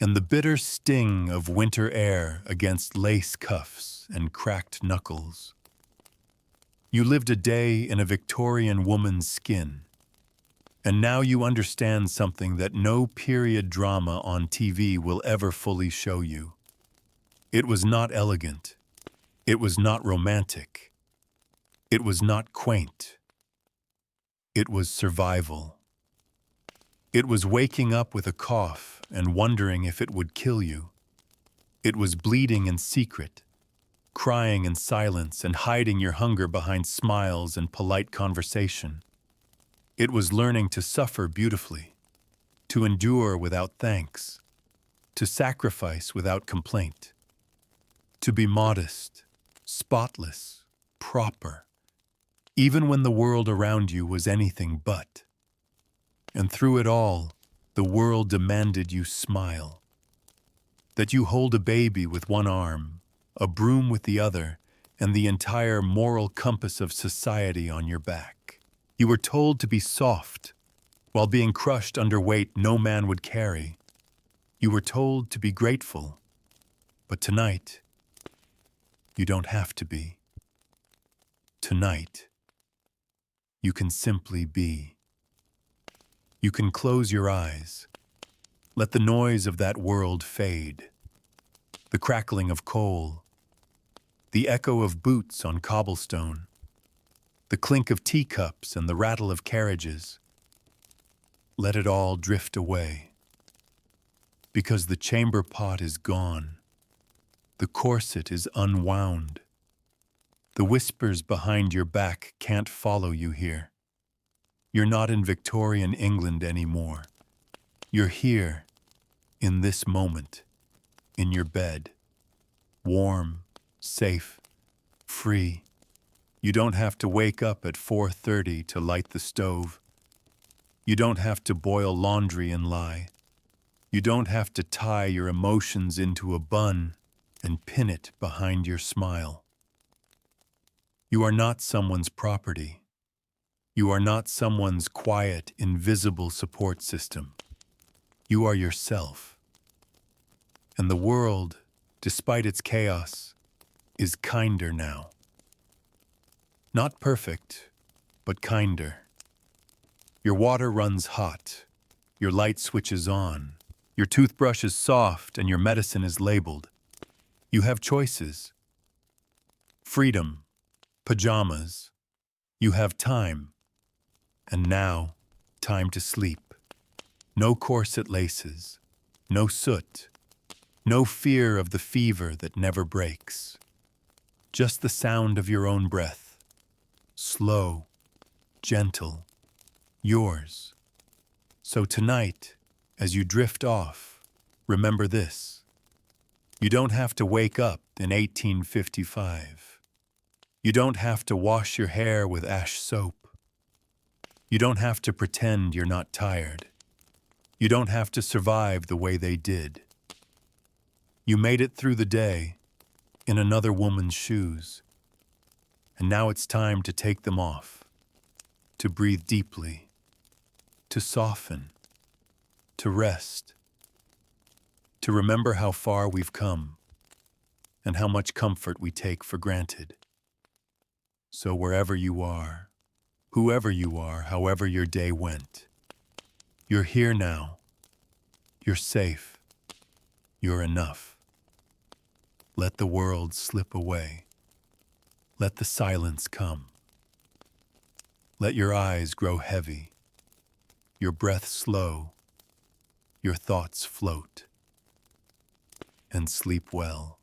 Speaker 1: and the bitter sting of winter air against lace cuffs and cracked knuckles. You lived a day in a Victorian woman's skin, and now you understand something that no period drama on TV will ever fully show you. It was not elegant. It was not romantic. It was not quaint. It was survival. It was waking up with a cough and wondering if it would kill you. It was bleeding in secret, crying in silence and hiding your hunger behind smiles and polite conversation. It was learning to suffer beautifully, to endure without thanks, to sacrifice without complaint, to be modest, spotless, proper, even when the world around you was anything but. And through it all, the world demanded you smile, that you hold a baby with one arm, a broom with the other, and the entire moral compass of society on your back. You were told to be soft, while being crushed under weight no man would carry. You were told to be grateful, but tonight, you don't have to be. Tonight, you can simply be. You can close your eyes. Let the noise of that world fade. The crackling of coal, the echo of boots on cobblestone, the clink of teacups and the rattle of carriages. Let it all drift away. Because the chamber pot is gone. The corset is unwound. The whispers behind your back can't follow you here. You're not in Victorian England anymore. You're here, in this moment, in your bed, warm, safe, free. You don't have to wake up at 4:30 to light the stove. You don't have to boil laundry and lie. You don't have to tie your emotions into a bun and pin it behind your smile. You are not someone's property. You are not someone's quiet, invisible support system. You are yourself. And the world, despite its chaos, is kinder now. Not perfect, but kinder. Your water runs hot. Your light switches on. Your toothbrush is soft and your medicine is labeled. You have choices. Freedom, pajamas. You have time. And now, time to sleep. No corset laces, no soot, no fear of the fever that never breaks. Just the sound of your own breath. Slow, gentle, yours. So tonight, as you drift off, remember this. You don't have to wake up in 1855. You don't have to wash your hair with ash soap. You don't have to pretend you're not tired. You don't have to survive the way they did. You made it through the day in another woman's shoes. And now it's time to take them off, to breathe deeply, to soften, to rest, to remember how far we've come and how much comfort we take for granted. So wherever you are, whoever you are, however your day went, you're here now. You're safe. You're enough. Let the world slip away. Let the silence come. Let your eyes grow heavy, your breath slow, your thoughts float, and sleep well.